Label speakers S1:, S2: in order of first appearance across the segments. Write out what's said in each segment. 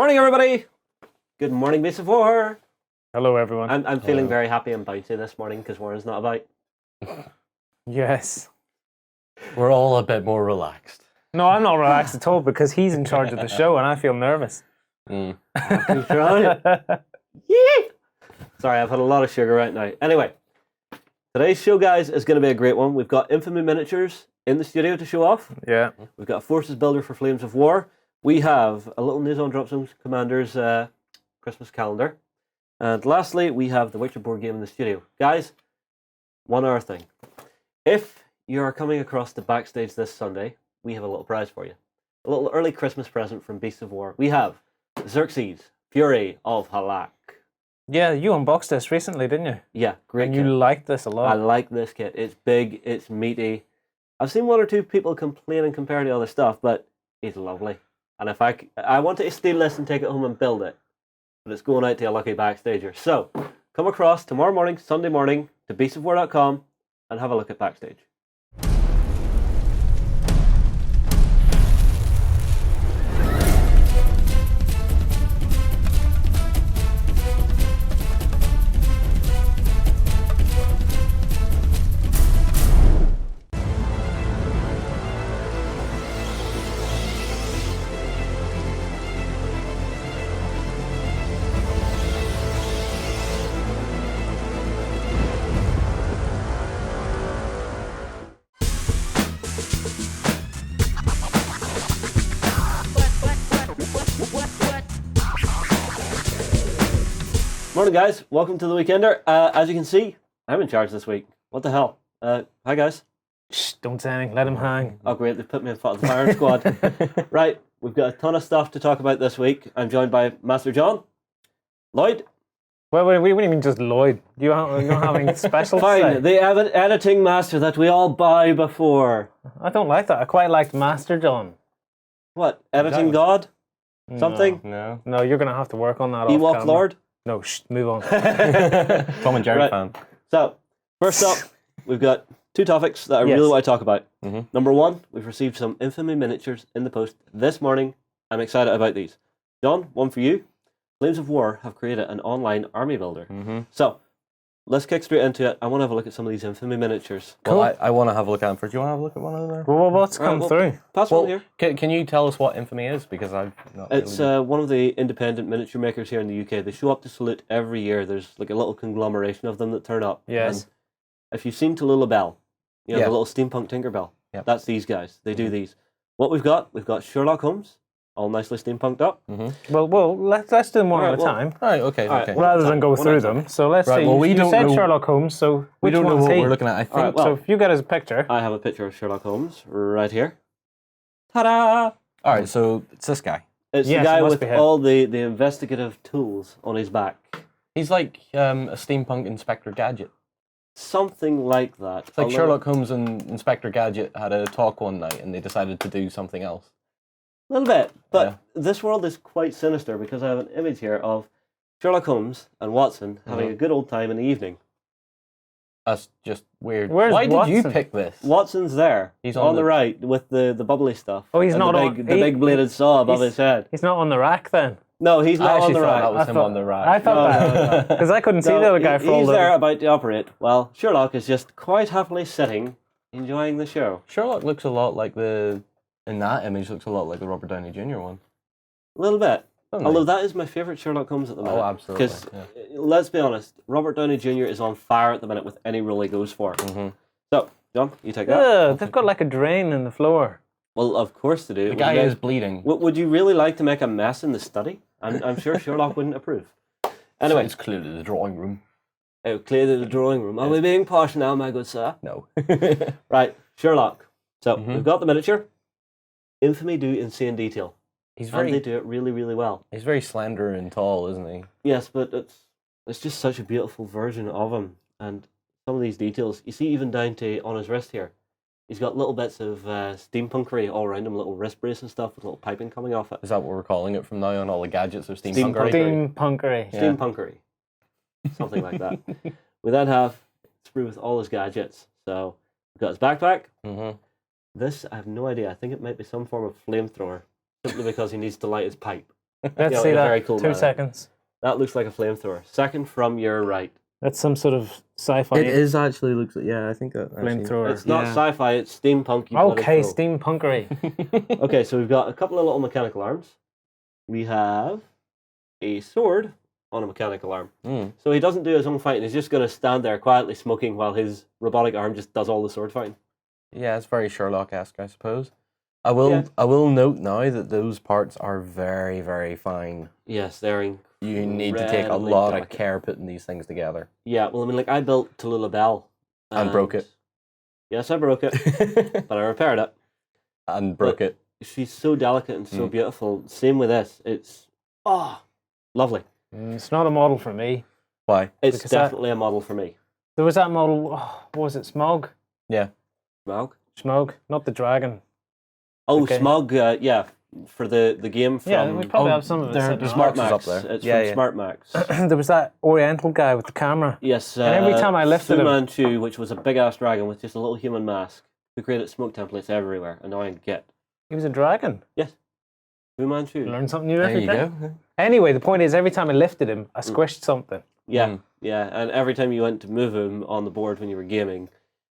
S1: Morning, everybody. Good morning, Beast of War.
S2: Hello, everyone.
S1: I'm feeling very happy and bouncy this morning because Warren's not about.
S2: Yes.
S3: We're all a bit more relaxed.
S2: No, I'm not relaxed at all because he's in charge of the show and I feel nervous.
S1: Sorry, I've had a lot of sugar right now. Anyway, today's show, guys, is going to be a great one. We've got Infamy Miniatures in the studio to show off.
S2: Yeah.
S1: We've got a Forces Builder for Flames of War. We have a little news on Dropzone Commander's Christmas calendar. And lastly, we have the Witcher board game in the studio. Guys, one other thing. If you are coming across the backstage this Sunday, we have a little prize for you. A little early Christmas present from Beasts of War. We have Xerxes, Fury of Halak.
S2: Yeah, you unboxed this recently, didn't you?
S1: Yeah, great
S2: And
S1: kit.
S2: you liked this a
S1: I
S2: lot.
S1: like this kit. It's big, it's meaty. I've seen one or two people complain and compare to other stuff, but it's lovely. And if I wanted to steal this and take it home and build it, but it's going out to a lucky backstager. So, come across tomorrow morning, Sunday morning, to beastsofwar.com and have a look at backstage. Morning, guys. Welcome to the Weekender. As you can see, I'm in charge this week. What the hell? Hi, guys.
S2: Shh, don't say anything. Let him hang.
S1: Oh, great. They've put me in front of the firing squad. Right. We've got a ton of stuff to talk about this week. I'm joined by Master John, Lloyd.
S2: Well, what do you mean just Lloyd? You don't have anything special to
S1: Fine.
S2: say?
S1: The editing master that we all bow before.
S2: I don't like that. I quite liked Master John.
S1: What? Editing God? Something?
S3: No.
S2: No, you're going to have to work on that
S1: Ewok
S2: off camera.
S1: Lord?
S2: No, shh, move on.
S3: Tom and Jerry
S1: Right.
S3: fan.
S1: So, first up, we've got two topics that I
S2: Yes.
S1: really want to talk about.
S3: Mhm.
S1: Number one, we've received some Infamy Miniatures in the post this morning. I'm excited about these. John, one for you. Flames of War have created an online army builder. So, let's kick straight into it. I want to have a look at some of these Infamy Miniatures.
S3: Well, I want to have a look at them first. Do you want to have a look at one of them?
S2: Well, what's
S1: Right,
S2: come
S1: well,
S2: through?
S1: Pass one here.
S3: Can you tell us what Infamy is? Because I've not
S1: It's
S3: really...
S1: one of the independent miniature makers here in the UK. They show up to Salute every year. There's like a little conglomeration of them that turn up.
S2: Yes.
S1: And if you've seen Tallulah Bell, you know,
S3: Yeah.
S1: the little steampunk Tinkerbell,
S3: Yep.
S1: that's these guys. They do these. What we've got Sherlock Holmes, all nicely steampunked up.
S2: Well, let's do them one
S1: Alright,
S2: at a
S1: well,
S2: time.
S3: All right, okay,
S1: All right,
S3: okay.
S1: well,
S2: Rather than go
S1: One
S2: through
S1: at a time.
S2: them. So let's
S3: Right,
S2: see.
S3: well, we
S2: you
S3: don't
S2: said
S3: know-
S2: Sherlock Holmes, so
S3: we
S2: which
S3: don't know
S2: one's
S3: what
S2: he?
S3: we're looking at. I think...
S1: All right, well,
S2: So if you get his picture.
S1: I have a picture of Sherlock Holmes right here. Ta-da!
S3: All right, so it's this guy.
S1: It's
S2: Yes,
S1: the guy
S2: it must
S1: with
S2: be him.
S1: all the investigative tools on his back.
S3: He's like a steampunk Inspector Gadget.
S1: Something like that.
S3: It's like Sherlock Holmes and Inspector Gadget had a talk one night and they decided to do something else.
S1: A little bit, but
S3: Yeah.
S1: this world is quite sinister because I have an image here of Sherlock Holmes and Watson having a good old time in the evening.
S3: That's just weird.
S2: Where's
S3: Why did you
S2: Watson?
S3: pick this?
S1: Watson's there.
S3: He's
S1: on
S3: on
S1: the
S3: the-
S1: right with the bubbly stuff.
S2: Oh, he's
S1: and
S2: not
S1: the
S2: on-
S1: big, the big bladed saw above
S2: he's-
S1: his head.
S2: He's not on the rack then.
S1: No, he's
S3: I
S1: not on
S3: actually
S1: the
S3: thought
S1: right.
S3: that was
S2: I
S3: him
S2: thought-
S3: on the rack.
S2: I thought that
S1: No.
S2: because I couldn't see
S1: No,
S2: the other guy for all
S1: he's
S2: the.
S1: there about to operate. Well, Sherlock is just quite happily sitting, enjoying the show.
S3: Sherlock looks a lot like in that image, looks a lot like the Robert Downey Jr. one.
S1: A little bit.
S3: Doesn't
S1: Although
S3: he?
S1: that is my favourite Sherlock Holmes at the minute.
S3: Oh, absolutely.
S1: Because,
S3: yeah.
S1: let's be honest, Robert Downey Jr. is on fire at the minute with any role he goes for. So, John, you take that.
S2: Ugh, they've got like a drain in the floor.
S1: Well, of course they do.
S3: The guy
S1: Would you
S3: is bleeding.
S1: Would you really like to make a mess in the study? I'm sure Sherlock wouldn't approve. Anyway,
S3: It's clearly the drawing room.
S1: clearly the drawing room. Are we being posh now, my good sir?
S3: No.
S1: Right, Sherlock. So,
S3: Mhm.
S1: we've got the miniature. Infamy do insane detail.
S3: He's
S1: And they
S3: very
S1: do it really, really well.
S3: he's very slender and tall, isn't he?
S1: Yes, but it's just such a beautiful version of him. And some of these details, you see even down to on his wrist here. He's got little bits of steampunkery all around him, little wrist brace and stuff with little piping coming off it.
S3: Is that what we're calling it from now on? All the gadgets are steampunkery.
S2: Steampunkery.
S3: Yeah.
S1: Steampunkery. Something like that. We then have sprue with all his gadgets. So we've got his backpack.
S3: Mm-hmm.
S1: This, I have no idea. I think it might be some form of flamethrower, simply because he needs to light his pipe.
S2: Let's
S1: Yeah,
S2: see
S1: like a
S2: that.
S1: very cool
S2: 2
S1: man.
S2: seconds.
S1: That looks like a flamethrower. Second from your right.
S2: That's some sort of sci-fi
S3: It is actually looks. Yeah, I think that
S2: flamethrower.
S1: It's not sci-fi, it's steampunky.
S2: Okay,
S1: blooded
S2: steampunkery.
S1: Okay, so we've got a couple of little mechanical arms. We have a sword on a mechanical arm. So he doesn't do his own fighting. He's just going to stand there quietly smoking while his robotic arm just does all the sword fighting.
S3: Yeah, it's very Sherlock-esque, I suppose. I will note now that those parts are very, very fine.
S1: Yes, they're
S3: You need to take a
S1: incredibly
S3: lot
S1: delicate.
S3: of care putting these things together.
S1: Yeah, well, I mean, like, I built Tallulah Bell.
S3: And broke it.
S1: Yes, I broke it, but I repaired it.
S3: And broke it.
S1: She's so delicate and so beautiful. Same with this. It's, lovely.
S2: It's not a model for me.
S3: Why?
S1: It's
S2: Because
S1: definitely a model for me.
S2: There was that model, what was it, Smog?
S3: Yeah.
S1: Smog?
S2: Smog, not the dragon.
S1: Oh,
S2: Okay.
S1: Smog, yeah, for the game from...
S2: Yeah, we probably have some of it.
S3: there-
S2: sitting
S3: there's
S2: around.
S1: Smart
S3: boxes
S1: Max.
S3: up there.
S1: It's
S3: Yeah,
S1: from
S3: yeah.
S1: Smart Max.
S2: There was that Oriental guy with the camera.
S1: Yes.
S2: And every time I lifted
S1: Fu
S2: him-
S1: Manchu, which was a big-ass dragon with just a little human mask, who created smoke templates everywhere. Annoying git.
S2: He was a dragon.
S1: Fu Manchu.
S2: Learn something new
S3: There
S2: every
S3: you
S2: day.
S3: go.
S2: Anyway, the point is, every time I lifted him, I squished something.
S1: Yeah, yeah. And every time you went to move him on the board when you were gaming,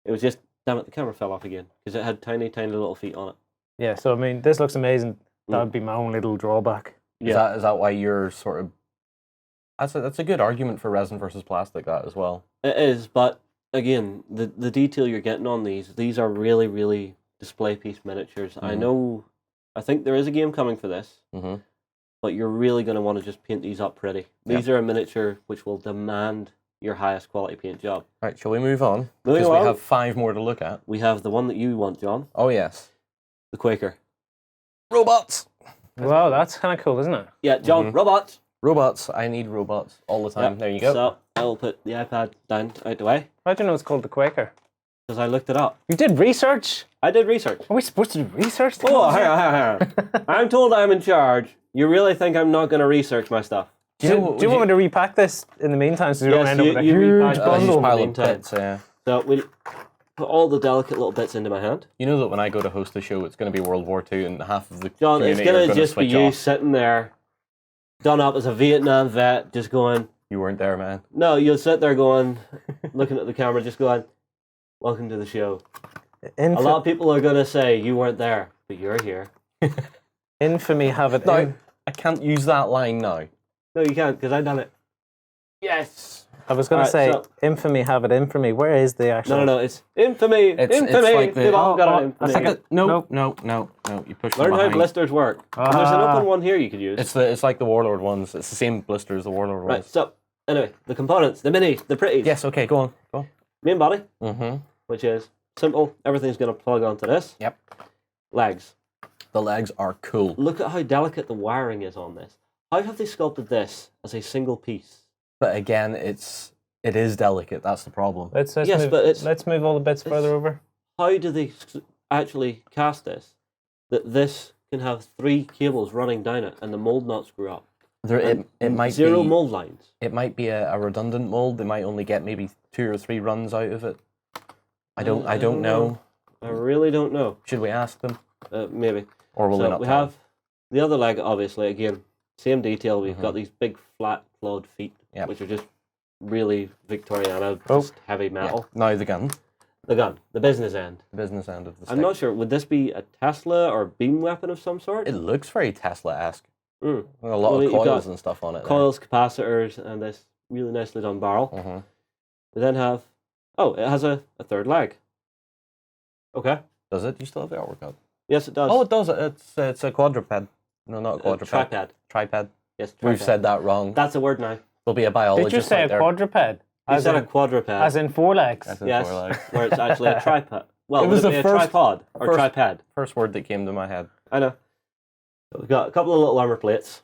S1: it was just, damn it, the camera fell off again. Because it had tiny, tiny little feet on it.
S2: Yeah, so I mean, this looks amazing. That would be my own little drawback.
S1: Yeah.
S3: Is that why you're sort of... That's a good argument for resin versus plastic, that as well.
S1: It is, but again, the detail you're getting on these are really, really display piece miniatures. I think there is a game coming for this, but you're really going to want to just paint these up pretty. These are a miniature which will demand your highest quality paint job.
S3: Right, shall we move on?
S1: Moving
S3: Because we
S1: along.
S3: have 5 more to look at.
S1: We have the one that you want, John,
S3: Oh, yes.
S1: the Quaker.
S3: Robots!
S2: Wow, that's kind of cool, isn't it?
S1: Yeah, John, robots.
S3: Robots. I need robots all the time.
S1: Yep.
S3: There you go.
S1: So I will put the iPad down out the way
S2: How do you know it's called the Quaker?
S1: because I looked it up.
S2: You did research?
S1: I did research.
S2: Are we supposed to do research?
S1: Oh, hang on. I'm told I'm in charge. You really think I'm not going to research my stuff?
S2: Do you want me to repack this in the meantime so you don't
S1: Yes,
S2: end up with a
S1: you
S2: huge
S1: repack this.
S2: bundle?
S3: pile of
S1: meantime.
S3: bits, yeah.
S1: So we put all the delicate little bits into my hand.
S3: You know that when I go to host the show, it's going to be World War II, and half of the
S1: John, it's
S3: community
S1: going
S3: are
S1: to just be
S3: switch
S1: you
S3: off.
S1: sitting there, done up as a Vietnam vet, just going,
S3: You weren't there, man.
S1: no, you'll sit there going, looking at the camera, just going, welcome to the show. A lot of people are going to say, you weren't there, but you're here.
S2: Infamy have it
S3: No,
S2: in.
S3: I can't use that line now.
S1: No, you can't, because I've done it. Yes.
S2: I was going to say,
S1: Alright,
S2: infamy have it infamy. Where is the actual...
S1: No, it's infamy.
S3: It's
S1: Infamy.
S3: like the-
S1: They've all got an
S2: I
S1: infamy.
S2: think
S3: No.
S2: Nope.
S3: You push
S1: Learn
S3: them
S1: how
S3: behind.
S1: blisters work. And there's an open one here you could use.
S3: It's like the Warlord ones. It's the same blister as the Warlord
S1: Right,
S3: ones.
S1: so, anyway, the components, the minis, the pretties.
S3: Yes, okay, go on. Go on.
S1: Main body,
S3: Mm-hmm.
S1: which is simple. Everything's going to plug onto this.
S3: Yep.
S1: Legs.
S3: The legs are cool.
S1: Look at how delicate the wiring is on this. How have they sculpted this as a single piece?
S3: But again, it is delicate. That's the problem.
S2: Let's
S1: Yes,
S2: move,
S1: but it's-
S2: let's move all the bits further over.
S1: How do they actually cast this? That this can have 3 cables running down it and the mold not screw up.
S3: There, it
S1: And
S3: might
S1: zero
S3: be
S1: mold lines.
S3: It might be a redundant mold. They might only get maybe 2 or 3 runs out of it. I don't know.
S1: I really don't know.
S3: Should we ask them,
S1: Maybe.
S3: or will they
S1: So
S3: not?
S1: we
S3: tell?
S1: have the other leg, obviously, again, same detail. We've got these big flat clawed feet,
S3: Yep.
S1: which are just really Victoriana,
S2: Oh.
S1: just heavy
S3: Yeah.
S1: metal.
S3: Now the gun,
S1: The gun, the business end.
S3: the business end of the stick.
S1: I'm not sure, would this be a Tesla or beam weapon of some sort?
S3: It looks very Tesla-esque.
S1: Mm.
S3: A lot
S1: Well,
S3: of
S1: you've got
S3: coils and stuff on it.
S1: Coils, capacitors, and this really nicely done barrel.
S3: Mm-hmm.
S1: We then have, it has a third leg. Okay.
S3: Does it? Do you still have the artwork up?
S1: Yes, it does.
S3: Oh, it does. It's a quadruped. No, not a quadruped.
S1: Tripod.
S3: Tripod.
S1: Yes,
S3: We've
S1: tripod.
S3: said that wrong.
S1: That's a word now.
S3: There'll be a biologist
S2: Did you say
S3: out
S2: a
S3: there.
S2: quadruped?
S1: You
S2: As
S1: said
S2: in,
S1: a quadruped.
S2: as in 4 legs?
S3: As in
S1: Yes,
S3: 4 legs.
S1: where it's actually a tripod. Well,
S3: It
S1: it
S3: was
S1: would
S3: the
S1: it be
S3: first-
S1: a tripod or
S3: first-
S1: tripod?
S3: First word that came to my head.
S1: I know. So we've got a couple of little armor plates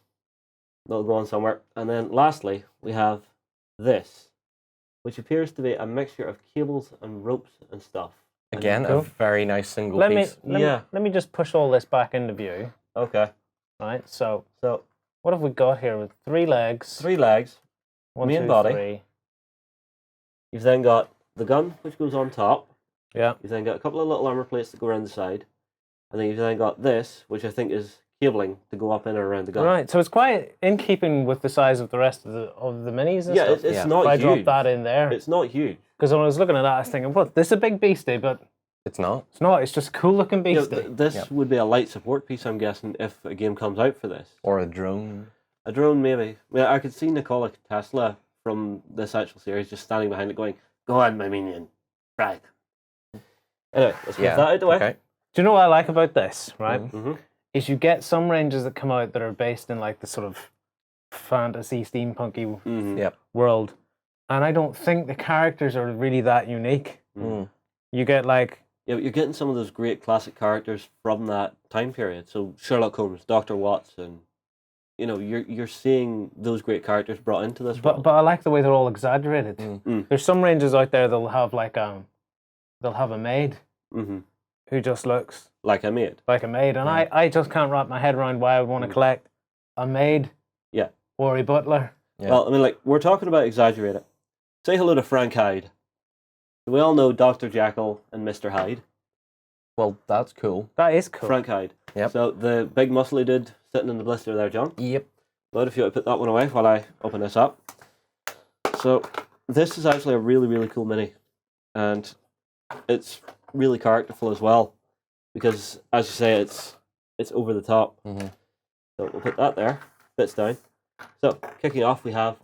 S1: that'll go on somewhere. And then lastly, we have this, which appears to be a mixture of cables and ropes and stuff. And
S3: Again,
S2: Cool.
S3: a very nice single
S2: Let me,
S3: piece.
S2: let me just push all this back into view.
S1: Okay.
S2: Right, so
S1: So
S2: what have we got here with 3 legs?
S1: 3 legs.
S2: 1,
S1: main
S2: 2,
S1: body.
S2: 3.
S1: You've then got the gun, which goes on top.
S2: Yeah.
S1: You've then got a couple of little armor plates that go around the side. And then you've then got this, which I think is cabling to go up in or around the gun.
S2: Right, so it's quite in keeping with the size of the rest of the minis and
S1: Yeah,
S2: stuff.
S1: it's
S3: Yeah.
S1: not
S2: If I
S1: huge.
S2: drop that in there.
S1: It's not huge.
S2: Because when I was looking at that, I was thinking, what, this is a big beastie, but
S3: It's not.
S2: it's not. It's just a cool looking
S1: You know,
S2: beastie.
S1: this
S3: Yep.
S1: would be a light support piece, I'm guessing, if a game comes out for this.
S3: Or a drone.
S1: A drone, maybe. Yeah, I could see Nikola Tesla from this actual series just standing behind it going, "Go on, my minion. Try them." Anyway, let's move that out the way.
S3: Okay.
S2: Do you know what I like about this, right?
S1: Mm-hmm.
S2: Is you get some ranges that come out that are based in like the sort of fantasy, steampunky
S1: Mm-hmm.
S3: Yep.
S2: world. And I don't think the characters are really that unique.
S3: Mm.
S2: You get like,
S1: Yeah, but you're getting some of those great classic characters from that time period. So Sherlock Holmes, Dr. Watson, you know, you're seeing those great characters brought into this world.
S2: but I like the way they're all exaggerated.
S1: Mm.
S2: There's some ranges out there that'll have like they'll have a maid
S1: Mm-hmm.
S2: who just looks
S1: Like I made.
S2: like a maid, and I just can't wrap my head around why I would want to collect a maid,
S1: Yeah.
S2: or a butler.
S3: Yeah.
S1: Well, I mean, like, we're talking about exaggerated. Say hello to Frank Hyde. We all know Dr. Jekyll and Mr. Hyde.
S3: Well, that's cool.
S2: That is cool.
S1: Frank Hyde.
S3: Yep.
S1: So the big muscly dude sitting in the blister there, John.
S3: Yep.
S1: But if you want to put that one away while I open this up. So this is actually a really, really cool mini. And it's really characterful as well. Because, as you say, it's over the top.
S3: Mm-hmm.
S1: So we'll put that there. Bits down. So, kicking off, we have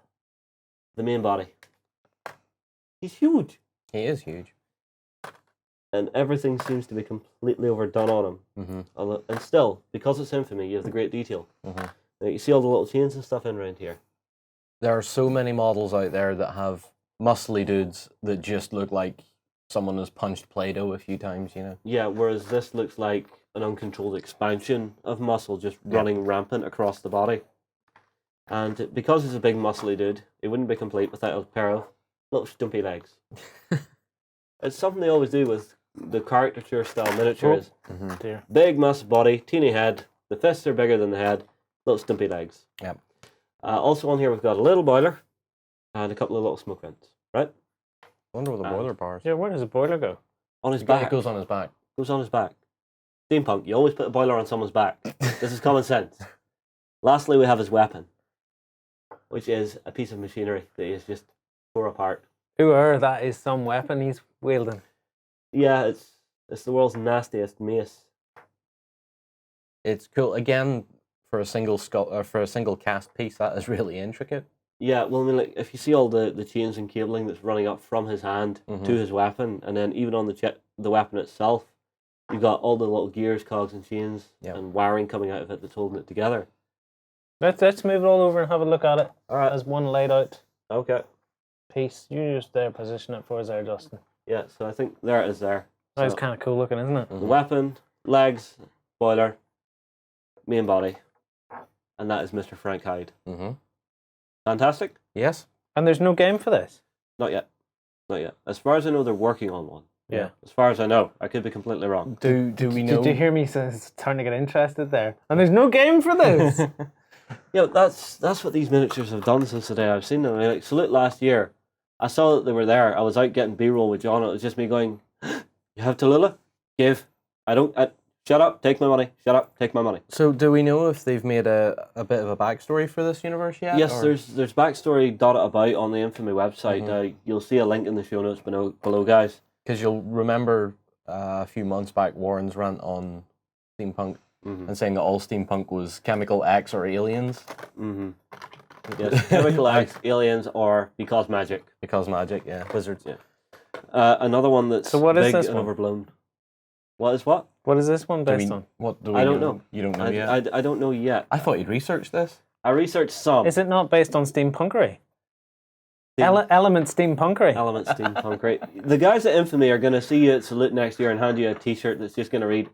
S1: the main body. He's huge.
S3: He is huge.
S1: And everything seems to be completely overdone on him.
S3: Mm-hmm.
S1: And still, because it's Infamy, you have the great detail.
S3: Mm-hmm.
S1: Now, you see all the little chains and stuff in around here.
S3: There are so many models out there that have muscly dudes that just look like someone has punched Play-Doh a few times, you know?
S1: Yeah, whereas this looks like an uncontrolled expansion of muscle just running rampant across the body. And because he's a big muscly dude, he wouldn't be complete without a pair of little stumpy legs. It's something they always do with the caricature style miniatures.
S3: Mm-hmm.
S2: Dear.
S1: Big muscle body, teeny head, the fists are bigger than the head, little stumpy legs.
S3: Yep.
S1: Also on here we've got a little boiler and a couple of little smoke vents, right?
S3: I wonder what the boiler powers.
S2: Yeah, where does the boiler go?
S1: On his
S3: It
S1: back.
S3: goes on his back.
S1: Goes on his back. Steampunk, you always put a boiler on someone's back. This is common sense. Lastly, we have his weapon, which is a piece of machinery that is just tore apart.
S2: That is some weapon he's wielding.
S1: Yeah, it's the world's nastiest mace.
S3: It's cool. Again, for a single for a single cast piece, that is really intricate.
S1: Yeah, well, I mean, like, if you see all the chains and cabling that's running up from his hand to his weapon, and then even on the weapon itself, you've got all the little gears, cogs, and chains, and wiring coming out of it that's holding it together.
S2: Let's move it all over and have a look at it.
S1: All right.
S2: As one laid out
S1: Okay.
S2: piece. You just there position it for us there, Justin.
S1: Yeah, so I think there it is there.
S2: That's
S1: So,
S2: kind of cool looking, isn't it?
S1: the weapon, legs, boiler, main body, and that is Mr. Frank Hyde.
S3: Mm-hmm.
S1: Fantastic?
S3: Yes.
S2: And there's no game for this.
S1: Not yet. Not yet. As far as I know, they're working on one.
S2: Yeah.
S1: As far as I know. I could be completely wrong.
S3: Do we know?
S2: Did you hear me starting to get interested there? And there's no game for this.
S1: Yeah, that's what these miniatures have done since the day I've seen them. I mean, like, Salute last year, I saw that they were there. I was out getting B-roll with John. It was just me going, "You have Tallulah? Give. Shut up, take my money. Shut up, take my money."
S3: So do we know if they've made a bit of a backstory for this universe yet?
S1: Yes,
S3: or?
S1: there's backstory dotted about on the Infamy website. You'll see a link in the show notes below, guys.
S3: Because you'll remember a few months back Warren's rant on steampunk and saying that all steampunk was chemical X or aliens.
S1: Mm-hmm. Yes, chemical X, aliens, or because magic.
S3: Because magic, yeah. Wizards.
S1: Yeah. Another one that's
S2: So what is
S1: big
S2: this
S1: and
S2: one?
S1: overblown. What is what?
S2: What is this one
S3: Do
S2: based
S3: we-
S2: on?
S3: What do we
S1: I don't know.
S3: You don't know yet?
S1: I don't know yet.
S3: I thought you'd researched this.
S1: I researched some.
S2: Is it not based on steampunkery? Element steampunkery.
S1: Element steampunkery. The guys at Infamy are going to see you at Salute next year and hand you a T-shirt that's just going to read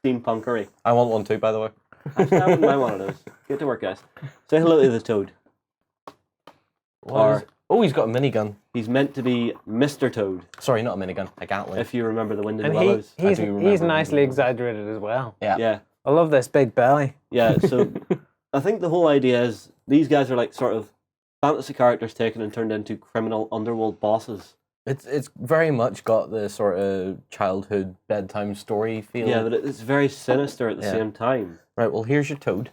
S1: steampunkery.
S3: I want one too, by the way.
S1: Actually, I wouldn't mind one of those. Get to work, guys. Say hello to the Toad. Or
S3: Oh, he's got a minigun.
S1: he's meant to be Mr. Toad,
S3: Sorry, not a minigun. A Gatling.
S1: if you remember the Wind in
S2: And
S1: the Willows.
S2: he's
S3: do remember
S2: nicely
S3: him.
S2: exaggerated as well.
S3: Yeah.
S1: Yeah,
S2: I love this big belly.
S1: yeah. So I think the whole idea is these guys are like sort of fantasy characters taken and turned into criminal underworld bosses.
S3: It's very much got the sort of childhood bedtime story feel.
S1: Yeah, but it's very sinister at the
S3: Yeah.
S1: same time.
S3: Right, well, here's your Toad,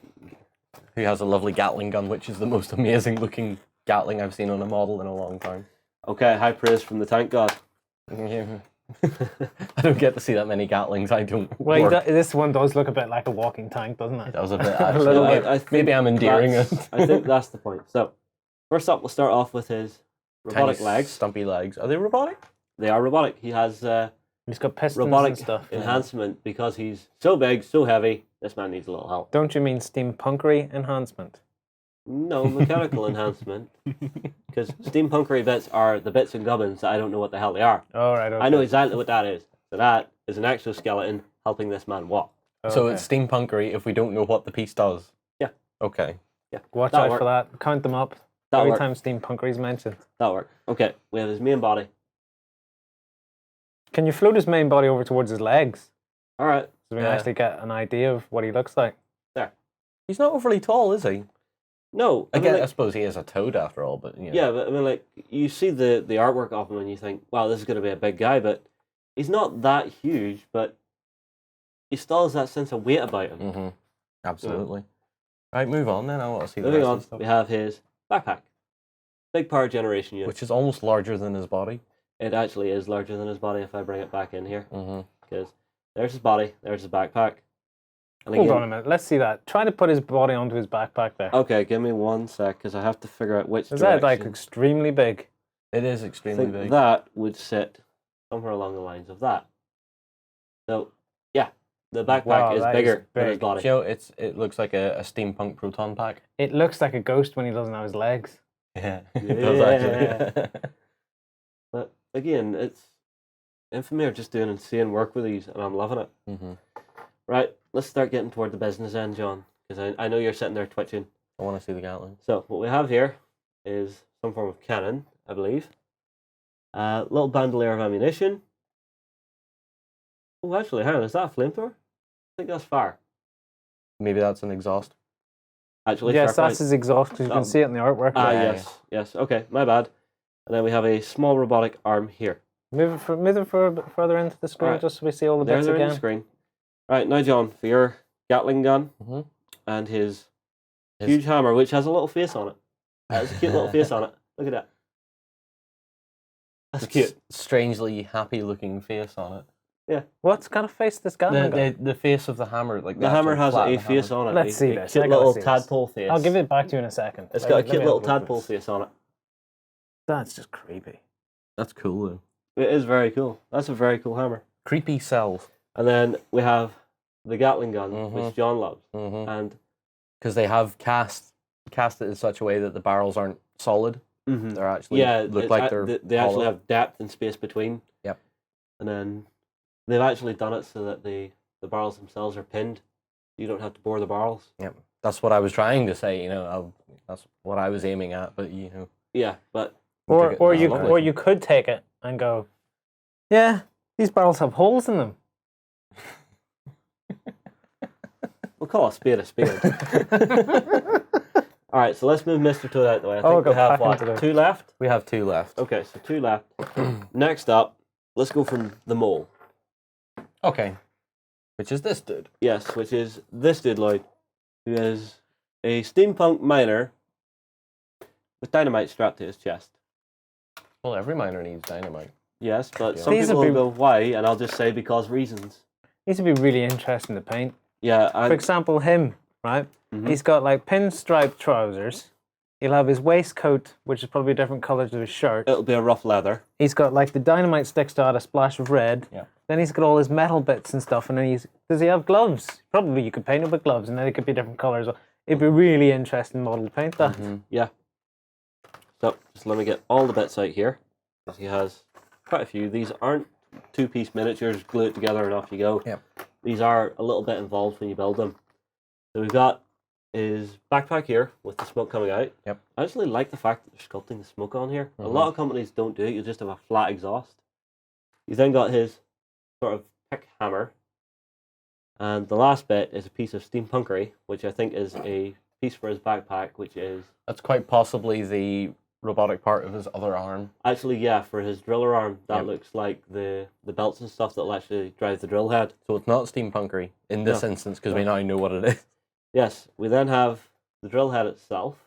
S3: who has a lovely Gatling gun, which is the most amazing looking Gatling I've seen on a model in a long time.
S1: Okay, high praise from the tank god.
S3: I don't get to see that many Gatlings. I don't.
S2: Well, this one does look a bit like a walking tank, doesn't it?
S3: That was a bit.
S2: A little bit.
S1: I think
S3: Maybe I'm endearing it.
S1: I think that's the point. So, first up, we'll start off with his robotic
S3: Tiny,
S1: legs.
S3: stumpy legs. Are they robotic?
S1: They are robotic. He has
S2: He's got pistons
S1: robotic
S2: and stuff.
S1: enhancement because he's so big, so heavy. This man needs a little help.
S2: Don't you mean steampunkery enhancement?
S1: No, mechanical enhancement. Because steampunkery bits are the bits and gubbins that I don't know what the hell they are.
S2: All right. Okay.
S1: I know exactly what that is. So that is an exoskeleton helping this man walk.
S3: So
S2: Okay.
S3: it's steampunkery if we don't know what the piece does.
S1: Yeah.
S3: Okay.
S1: Yeah.
S2: Watch
S1: That'll
S2: out
S1: work.
S2: for that. Count them up.
S1: That'll
S2: Every
S1: work.
S2: time steampunkery is mentioned.
S1: That'll work. Okay, we have his main body.
S2: Can you float his main body over towards his legs
S1: All right.
S2: so we can actually get an idea of what he looks like?
S3: He's not overly tall, is he?
S1: No. I mean,
S3: Again,
S1: like,
S3: I suppose he is a Toad after all, but you know.
S1: yeah, but I mean, like, you see the artwork of him and you think, wow, this is going to be a big guy, but he's not that huge, but he still has that sense of weight about him.
S3: Mm-hmm. Absolutely. Right, move on then. I want to see the
S1: Moving
S3: rest
S1: on,
S3: of the stuff.
S1: we have his backpack. Big power generation unit.
S3: Which is almost larger than his body.
S1: It actually is larger than his body if I bring it back in here.
S3: Mm-hmm.
S1: Because there's his body, there's his backpack. And
S2: Hold
S1: again-
S2: on a minute. Let's see that. Try to put his body onto his backpack there.
S1: Okay, give me 1 sec, because I have to figure out which
S2: Is that like
S1: direction.
S2: extremely big?
S3: It is
S1: I
S3: extremely
S1: think
S3: big.
S1: that would sit somewhere along the lines of that. So, yeah, the backpack
S2: Wow,
S1: is
S2: that is
S1: bigger than his
S2: big.
S1: body.
S3: You know, it looks like a steampunk proton pack.
S2: It looks like a ghost when he doesn't have his legs.
S3: Yeah, it does actually.
S1: But again, it's Infamy are just doing insane work with these, and I'm loving it.
S3: Mm-hmm.
S1: Right, let's start getting toward the business end, John, because I know you're sitting there twitching.
S3: I want to see the Gatling.
S1: So what we have here is some form of cannon, I believe. Little bandolier of ammunition. Oh, actually, hang on, is that a flamethrower? I think that's fire.
S3: Maybe that's an exhaust.
S1: Actually,
S2: Yes,
S1: fair
S2: that's
S1: point.
S2: his exhaust, 'cause you can
S1: Um,
S2: see it in the artwork.
S1: Ah,
S3: Yeah,
S1: yes. Okay, my bad. And then we have a small robotic arm here.
S2: Move it a bit further into the screen
S1: Alright.
S2: just so we see all the
S1: There
S2: bits
S1: they're in the
S2: again.
S1: screen. Right, now John, for your Gatling gun
S3: Mhm.
S1: and his
S3: His-
S1: huge hammer, which has a little face on it. Has a cute little face on it. Look at that. That's cute.
S3: Strangely happy-looking face on it.
S2: What kind of face this guy got?
S3: The face of the hammer, like
S1: The hammer has a face on it.
S2: Let's see
S1: a
S2: this. I
S1: cute
S2: gotta
S1: little
S2: see this.
S1: tadpole face.
S2: I'll give it back to you in a second.
S1: It's
S2: Let
S1: got a
S2: me- let
S1: cute
S2: me
S1: little
S2: have a look at
S1: tadpole
S2: this.
S1: face on it.
S2: That's just creepy.
S3: That's cool though.
S1: It is very cool. That's a very cool hammer.
S3: Creepy cells.
S1: And then we have the Gatling gun, which
S3: Mhm.
S1: John loves.
S3: Mm-hmm.
S1: And
S3: Because they have cast it in such a way that the barrels aren't solid. They're actually look like they're
S1: they actually
S3: hollow.
S1: have depth and space between.
S3: Yep.
S1: And then they've actually done it so that the barrels themselves are pinned. You don't have to bore the barrels.
S3: Yep. That's what I was trying to say. You know, that's what I was aiming at. But you know,
S1: Yeah, but
S2: Or
S3: it-
S2: or
S3: that's
S2: you
S3: lovely.
S2: or you could take it and go, yeah, these barrels have holes in them.
S1: we'll call a spade a spade. All right, so let's move Mr. Toad out the way. I
S2: Oh,
S1: think
S2: go
S1: we have
S2: back
S1: what,
S2: into the-
S1: 2 left?
S3: we have 2 left.
S1: Okay, so 2 left. Next up, let's go from the mole.
S3: Okay. Which is this dude?
S1: Yes, which is this dude, Lloyd, who is a steampunk miner with dynamite strapped to his chest.
S3: Well, every miner needs dynamite.
S1: Yes, but
S3: Yeah.
S1: some
S2: These
S1: people
S2: would
S1: will
S2: be-
S1: go, why? And I'll just say because reasons.
S2: These would be really interesting to paint.
S1: Yeah,
S2: For
S1: and
S2: example, him, right?
S1: Mhm.
S2: He's got like pinstripe trousers. He'll have his waistcoat, which is probably a different colour to his shirt.
S1: it'll be a rough leather.
S2: He's got like the dynamite sticks to add a splash of red.
S3: Yeah.
S2: Then he's got all his metal bits and stuff. And then does he have gloves? Probably you could paint him with gloves, and then it could be different colours. It'd be really interesting model to paint that.
S1: Yeah. So, just let me get all the bits out here. He has quite a few. These aren't 2-piece miniatures, glue it together and off you go.
S3: Yep.
S1: These are a little bit involved when you build them. So we've got his backpack here with the smoke coming out.
S3: Yep.
S1: I actually like the fact that they're sculpting the smoke on here. A lot of companies don't do it, you just have a flat exhaust. You've then got his sort of pick hammer. And the last bit is a piece of steampunkery, which I think is a piece for his backpack, which is
S3: That's quite possibly the robotic part of his other arm.
S1: actually, yeah, for his driller arm. That
S3: Yep.
S1: looks like the belts and stuff that'll actually drive the drill head.
S3: So it's not steampunkery in this
S1: No.
S3: instance because we now know what it is.
S1: Yes, we then have the drill head itself,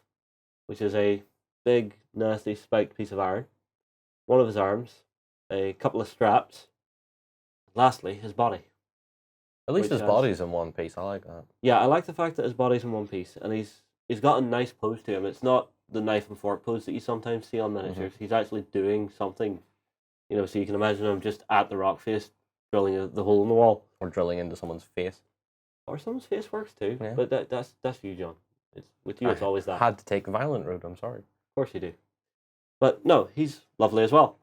S1: which is a big, nasty, spiked piece of iron. One of his arms, a couple of straps. Lastly, his body.
S3: At least
S1: Which
S3: his
S1: has-
S3: body's in one piece. I like that.
S1: Yeah, I like the fact that his body's in one piece, and he's got a nice pose to him. It's not the knife and fork pose that you sometimes see on miniatures. He's actually doing something, so you can imagine him just at the rock face, drilling the hole in the wall.
S3: Or drilling into someone's face.
S1: Or someone's face works too,
S3: Yeah.
S1: but that's you, John. With you, it's always that.
S3: Had to take the violent route. I'm sorry.
S1: Of course you do. But no, he's lovely as well.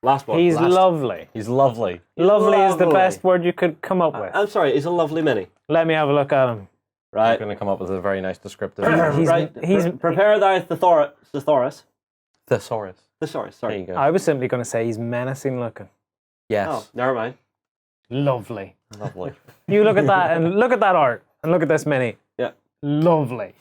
S1: Last one.
S2: He's
S1: last.
S2: lovely.
S3: He's lovely.
S2: Lovely is the
S1: lovely.
S2: best word you could come up with.
S1: I'm sorry, he's a lovely mini.
S2: Let me have a look at him.
S3: I'm
S1: Right.
S3: going to come up with a very nice descriptive.
S2: He's
S1: Prepare thy thesaurus.
S3: Thesaurus.
S1: Thesaurus,
S3: There
S1: sorry.
S3: you go.
S2: I was simply going to say he's menacing looking.
S3: Yes.
S1: Oh, never mind.
S2: Lovely.
S3: Lovely.
S2: You look at that and look at that art and look at this mini.
S1: Yeah.
S2: Lovely.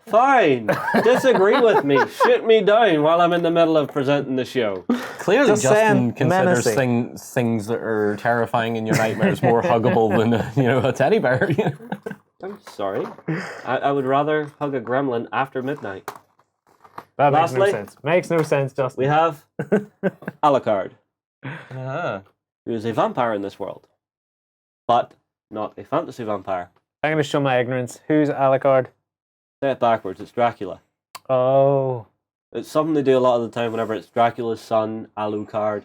S1: Fine. Disagree with me. Shoot me down while I'm in the middle of presenting the show.
S3: Clearly,
S2: Just
S3: Justin
S2: saying,
S3: considers
S2: menacing.
S3: things that are terrifying in your nightmares more huggable than a teddy bear.
S1: I'm sorry. I would rather hug a gremlin after midnight.
S2: That makes no
S1: Lastly-
S2: sense. Makes no sense, Justin.
S1: We have Alucard,
S3: Ah.
S1: who is a vampire in this world, but not a fantasy vampire.
S2: I'm going to show my ignorance. Who's Alucard?
S1: Say it backwards. It's Dracula.
S2: Oh.
S1: It's something they do a lot of the time whenever it's Dracula's son, Alucard.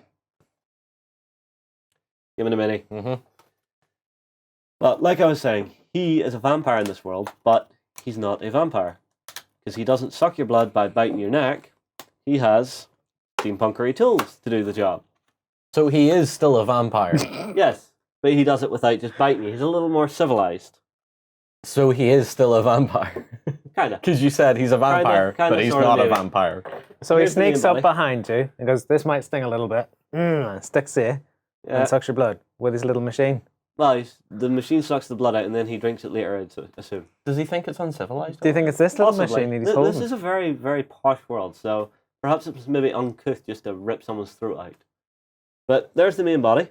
S1: Give me a minute.
S3: Mm-hmm.
S1: But like I was saying, he is a vampire in this world, but he's not a vampire. Because he doesn't suck your blood by biting your neck. He has steampunkery tools to do the job.
S3: So he is still a vampire.
S1: Yes, but he does it without just biting you. He's a little more civilized.
S3: So he is still a vampire.
S1: Kinda.
S3: Because you said he's a vampire,
S1: Kinda,
S3: but he's
S1: sorta,
S3: not a
S1: maybe.
S3: vampire.
S2: So he
S1: Here's the
S2: sneaks
S1: main
S2: up
S1: body.
S2: behind you and goes, this might sting a little bit. And sticks here
S1: Yeah.
S2: and sucks your blood with his little machine.
S1: Well, the machine sucks the blood out and then he drinks it later, I'd assume.
S3: Does he think it's uncivilized?
S2: Do you think it's this little
S1: Possibly.
S2: machine that he's
S1: This
S2: holding?
S1: is a very, very posh world, so perhaps it was maybe uncouth just to rip someone's throat out. But there's the main body.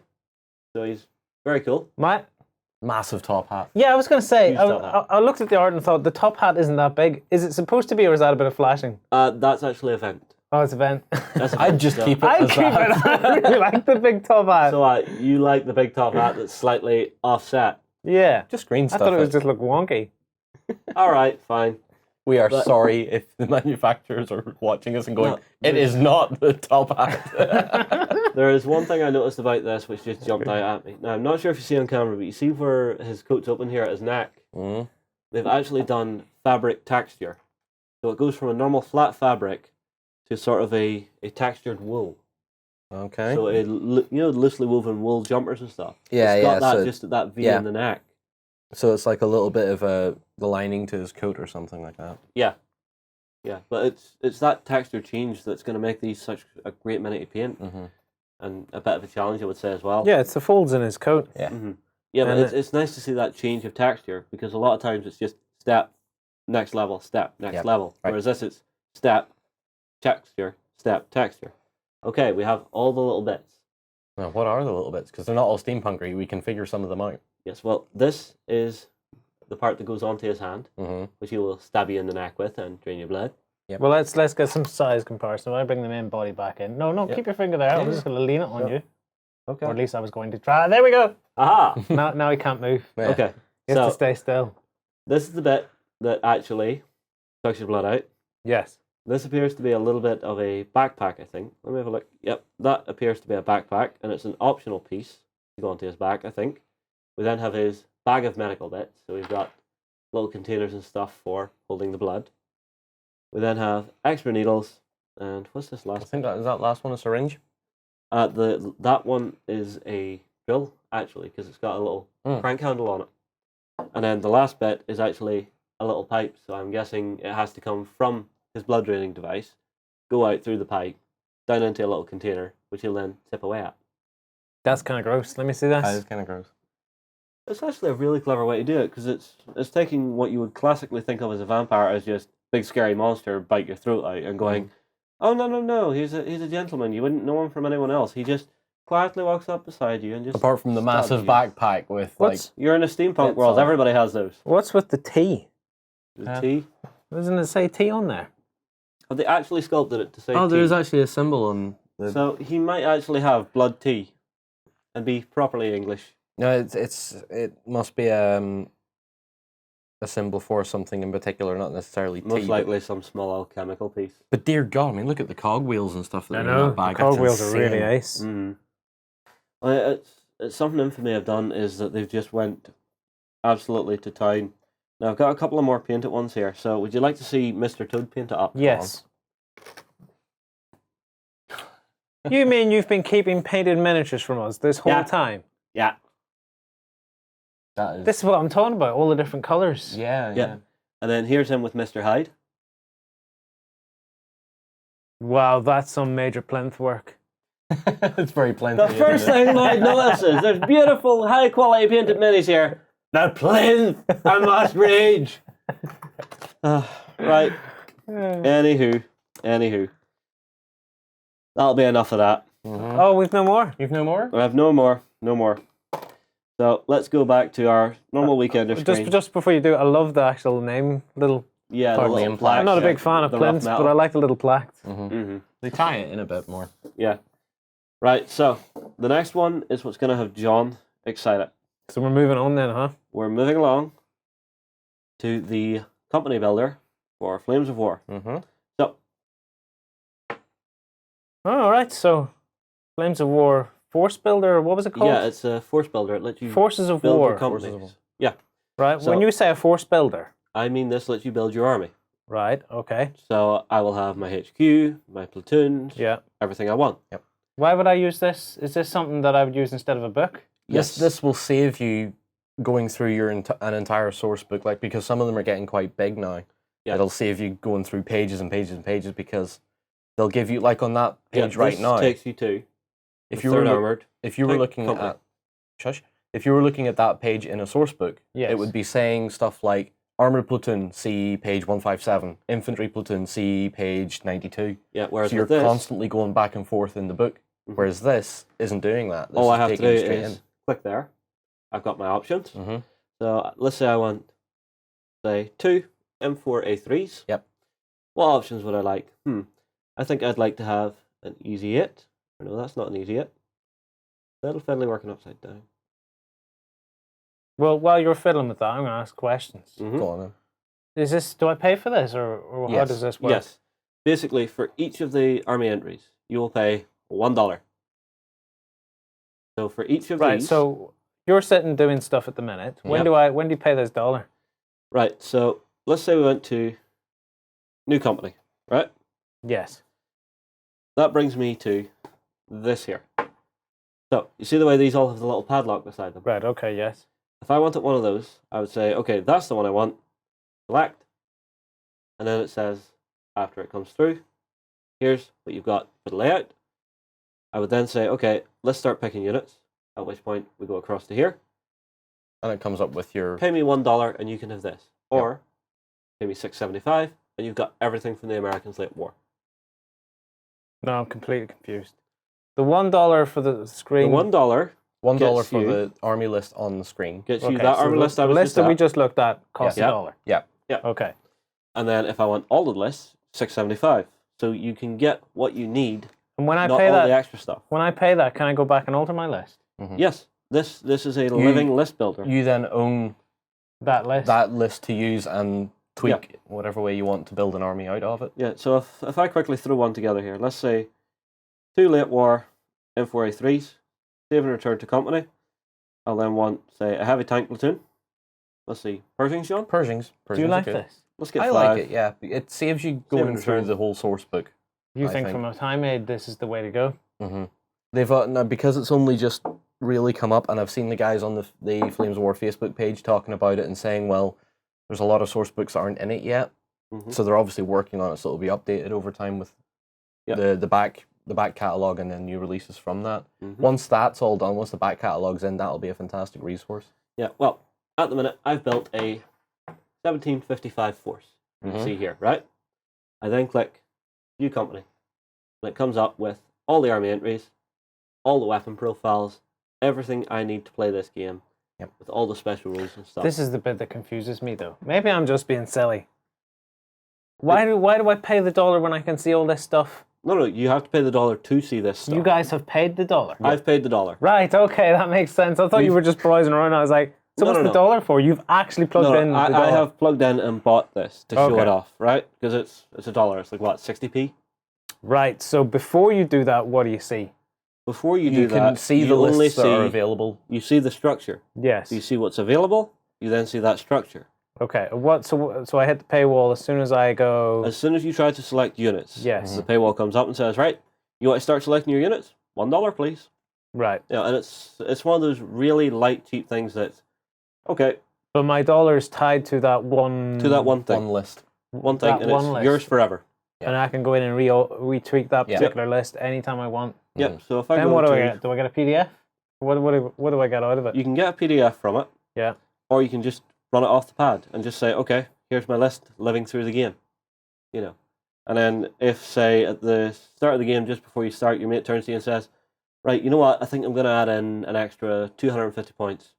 S1: So he's very cool.
S3: Massive top hat.
S2: Yeah, I was going to say,
S1: Huge top hat.
S2: I looked at the art and thought the top hat isn't that big. Is it supposed to be, or is that a bit of flashing?
S1: That's actually a vent.
S2: Oh, it's a vent.
S1: That's a
S3: I'd
S1: vent,
S3: just
S1: so-
S3: keep it
S2: I
S3: as
S2: keep
S3: that.
S2: it. I really like the big top hat.
S1: So you like the big top hat that's slightly offset.
S2: Yeah.
S3: Just green
S2: I
S3: stuff.
S2: thought it was just look wonky.
S1: All right, fine.
S3: We are
S1: but-
S3: sorry if the manufacturers are watching us and going,
S1: No,
S3: it is not the top hat.
S1: There is one thing I noticed about this which just jumped out at me. Now, I'm not sure if you see on camera, but you see where his coat's open here at his neck?
S3: Mm.
S1: They've actually done fabric texture. So it goes from a normal flat fabric to sort of a textured wool.
S3: Okay.
S1: So loosely woven wool jumpers and stuff.
S3: Yeah,
S1: it's got
S3: yeah,
S1: that
S3: so-
S1: just at that V
S3: yeah.
S1: in the neck.
S3: So it's like a little bit of the lining to his coat or something like that.
S1: Yeah, but it's that texture change that's going to make these such a great mini to paint
S3: Mm-hmm.
S1: and a bit of a challenge, I would say as well.
S2: Yeah, it's the folds in his coat.
S3: Yeah.
S1: Mhm. Yeah, but
S2: And
S1: it's nice to see that change of texture because a lot of times it's just step, next level, step, next
S3: Yep,
S1: level.
S3: right.
S1: Whereas this it's step, texture, step, texture. Okay, we have all the little bits.
S3: Now, what are the little bits? Because they're not all steampunkery. We can figure some of them out.
S1: Yes, well, this is the part that goes onto his hand,
S3: Mm-hmm.
S1: which he will stab you in the neck with and drain your blood.
S3: Yep.
S2: Well, let's get some size comparison. When I bring the main body back in. No,
S3: Yep.
S2: keep your finger there. I'm
S3: Yeah,
S2: just going to lean it on
S1: Sure.
S2: you.
S1: Okay.
S2: Or at least I was going to try. There we go.
S1: Aha!
S2: Now he can't move.
S3: Yeah.
S1: Okay,
S2: He has to
S1: so
S2: stay still.
S1: this is the bit that actually sucks your blood out.
S2: Yes.
S1: This appears to be a little bit of a backpack, I think. Let me have a look. Yep, that appears to be a backpack, and it's an optional piece to go onto his back, I think. We then have his bag of medical bits, so we've got little containers and stuff for holding the blood. We then have extra needles, and what's this
S3: I
S1: last?
S3: think that last one a syringe.
S1: That one is a drill, actually, because it's got a little
S3: Mm.
S1: crank handle on it. And then the last bit is actually a little pipe, so I'm guessing it has to come from his blood draining device, go out through the pipe, down into a little container, which he'll then tip away at.
S2: That's kind of gross. Let me see
S3: That
S2: this.
S3: is kind of gross.
S1: It's actually a really clever way to do it, because it's taking what you would classically think of as a vampire as just big scary monster bite your throat out and going, oh no, he's a gentleman, you wouldn't know him from anyone else. He just quietly walks up beside you and just.
S3: Apart from the
S1: stabs
S3: massive
S1: you.
S3: backpack with
S2: What's
S1: You're in a steampunk
S3: Bits
S1: world.
S3: on.
S1: Everybody has those.
S2: what's with the T?
S1: The T.
S2: Doesn't it say T on there?
S1: Have they actually sculpted it to say
S3: oh,
S1: T?
S3: there's actually a symbol on the.
S1: So he might actually have blood tea, and be properly English.
S3: No, it must be a symbol for something in particular, not necessarily
S1: Most
S3: tea.
S1: likely some small alchemical piece.
S3: But dear God, I mean, look at the cogwheels and stuff that
S2: I
S3: are in
S2: know.
S3: that bag.
S2: The cogwheels are really ace.
S1: Mm. It's something Infamy have done is that they've just went absolutely to town. Now I've got a couple of more painted ones here. So would you like to see Mr. Toad paint it up?
S2: Yes. You mean you've been keeping painted miniatures from us this whole
S1: Yeah.
S2: time?
S1: Yeah.
S3: That is.
S2: This is what I'm talking about, all the different colours.
S3: Yeah,
S1: Yeah. And then here's him with Mr. Hyde.
S2: Wow, that's some major plinth work.
S3: It's very plenty.
S1: The first thing Lloyd notices, there's beautiful, high quality painted minis here. The plinth! I must rage! Right. Anywho. That'll be enough of that.
S2: Oh, we've no more.
S3: You've no more?
S1: I have no more. So let's go back to our normal weekender screen.
S2: Just before you do, I love the actual name, little.
S1: Yeah, the
S3: Partly
S1: little
S3: in
S1: plaques,
S2: I'm not a
S1: yeah,
S2: big fan of
S1: the rough
S2: plinths,
S1: metal.
S2: but I like the little plaques.
S3: They tie it in a bit more.
S1: Yeah. Right, so the next one is what's going to have John excited.
S2: So we're moving on then, huh?
S1: We're moving along to the company builder for Flames of War. So,
S2: All right, so Flames of War Force Builder, what was it called?
S1: yeah, it's a force builder. It lets you
S2: Forces of
S1: build
S2: War.
S1: your companies. Yeah,
S2: Right,
S1: So-
S2: when you say a Force Builder,
S1: I mean this lets you build your army.
S2: right, okay,
S1: So I will have my HQ, my platoons,
S2: yeah.
S1: everything I want.
S2: Why would I use this? Is this something that I would use instead of a book?
S1: Yes.
S3: This will save you going through your an entire source book, like because some of them are getting quite big now.
S1: Yeah.
S3: It'll save you going through pages and pages and pages because they'll give you like on that page right
S1: this
S3: now.
S1: takes you to
S3: If
S1: the
S3: you were
S1: third
S3: loo-
S1: armored.
S3: if you were
S1: tank
S3: looking
S1: company.
S3: at shush, if you were looking at that page in a source book,
S2: Yes.
S3: it would be saying stuff like armored platoon, see page 157, infantry platoon, see page 92.
S1: Yeah, whereas
S3: So you're
S1: with this,
S3: constantly going back and forth in the book. Whereas this isn't doing that. This
S1: all I
S3: is
S1: have to
S3: taking
S1: do
S3: you straight
S1: is click there. I've got my options.
S3: in. Mm-hmm.
S1: So let's say I want, say, 2 M4A3s.
S3: Yep.
S1: What options would I like? I think I'd like to have an easy 8. No, that's not an easy 8. Little fiddly working upside down.
S2: Well, while you're fiddling with that, I'm going to ask questions.
S1: Mhm.
S3: Go on then.
S2: Is this? Do I pay for this, or how
S3: Yes.
S2: does this work?
S1: Yes. Basically, for each of the army entries, you will pay $1. So for each of
S2: Right.
S1: these,
S2: So you're sitting doing stuff at the minute. When
S3: Yep.
S2: do you pay this $1?
S1: right. So let's say we went to new company, right?
S2: Yes.
S1: That brings me to this here. So you see the way these all have the little padlock beside them.
S2: Right. Okay. Yes.
S1: If I wanted one of those, I would say, okay, that's the one I want. Select. And then it says, after it comes through, here's what you've got for the layout. I would then say, okay, let's start picking units, at which point we go across to here.
S3: And it comes up with your.
S1: Pay me $1 and you can have this. Or pay me $6.75 and you've got everything from the Americans late war.
S2: No, I'm completely confused. The $1 for the
S1: The
S2: screen.
S1: $1
S3: $1
S1: gets
S3: for
S1: you-
S3: the army list on the screen.
S1: gets you
S2: Okay,
S1: that
S2: so
S1: army
S2: the
S1: list I was
S2: list
S1: just
S2: that we
S1: at.
S2: just looked at costs
S1: Yeah.
S2: $1.
S3: Yeah.
S2: Okay.
S1: And then if I want all the lists, $6.75. So you can get what you need,
S2: And when I
S1: not
S2: pay
S1: all the
S2: that,
S1: extra stuff.
S2: can I go back and alter my list?
S1: Yes, this is a living list builder.
S3: You then own
S2: That list.
S3: that list to use and tweak whatever way you want to build an army out of it.
S1: Yeah, so if I quickly throw one together here, let's say 2 late war M4A3s, save and return to company. I'll then want, say, a heavy tank platoon. Let's see, Pershings, John?
S3: Pershings.
S2: Do you
S3: are
S2: like
S3: good.
S2: this?
S1: Let's get
S3: I
S1: 5.
S3: like it, yeah. It saves you going
S1: and
S3: through
S1: return.
S3: the whole source book.
S2: You
S3: I
S2: think,
S3: think.
S2: from a time aid, this is the way to go?
S3: Mm-hmm. They've now, because it's only just really come up, and I've seen the guys on the Flames of War Facebook page talking about it and saying, well, there's a lot of source books that aren't in it yet,
S1: Mhm.
S3: so they're obviously working on it, so it'll be updated over time with the back catalog and then new releases from that.
S1: Mhm.
S3: Once that's all done, once the back catalog's in, that'll be a fantastic resource.
S1: Yeah, well, at the minute, I've built a 1755 force. You
S3: Mhm.
S1: see here, right? I then click View Company. And it comes up with all the army entries, all the weapon profiles, everything I need to play this game.
S3: Yep.
S1: With all the special rules and stuff.
S2: This is the bit that confuses me, though. Maybe I'm just being silly. Why do I pay the $1 when I can see all this stuff?
S1: No, you have to pay the $1 to see this stuff.
S2: You guys have paid the $1.
S1: I've paid the $1.
S2: Right, okay, that makes sense. I thought you were just browsing around. I was like, so what's the $1 for? You've actually plugged in the $1.
S1: I have plugged in and bought this to show
S2: Okay.
S1: it off, right? Because it's $1. It's like, what, 60p?
S2: Right, so before you do that, what do you see?
S1: Before you
S3: You
S1: do
S3: can
S1: that,
S3: see
S1: you
S3: the
S1: only
S3: lists that are
S1: see,
S3: available.
S1: you see the structure.
S2: Yes.
S1: You see what's available, you then see that structure.
S2: Okay, so I hit the paywall as soon as I go...
S1: As soon as you try to select units,
S2: Yes.
S1: the paywall comes up and says, right, you want to start selecting your units? $1, please.
S2: Right.
S1: Yeah, and it's one of those really light, cheap things that's, okay,
S2: But my $1 is tied to that one...
S1: to that one thing.
S3: One list.
S1: One thing,
S2: that
S1: and
S2: one
S1: it's
S2: list.
S1: yours forever.
S2: And I can go in and retweak that
S3: Yeah.
S2: particular list anytime I want.
S1: Yep, so if I
S2: Then
S1: go
S2: what do I
S1: to,
S2: get? Do I get a PDF? What do I get out of it?
S1: you can get a PDF from it,
S2: Yeah.
S1: or you can just run it off the pad and just say, okay, here's my list living through the game. You know. And then if, say, at the start of the game, just before you start, your mate turns to you and says, right, you know what, I think I'm going to add in an extra 250 points.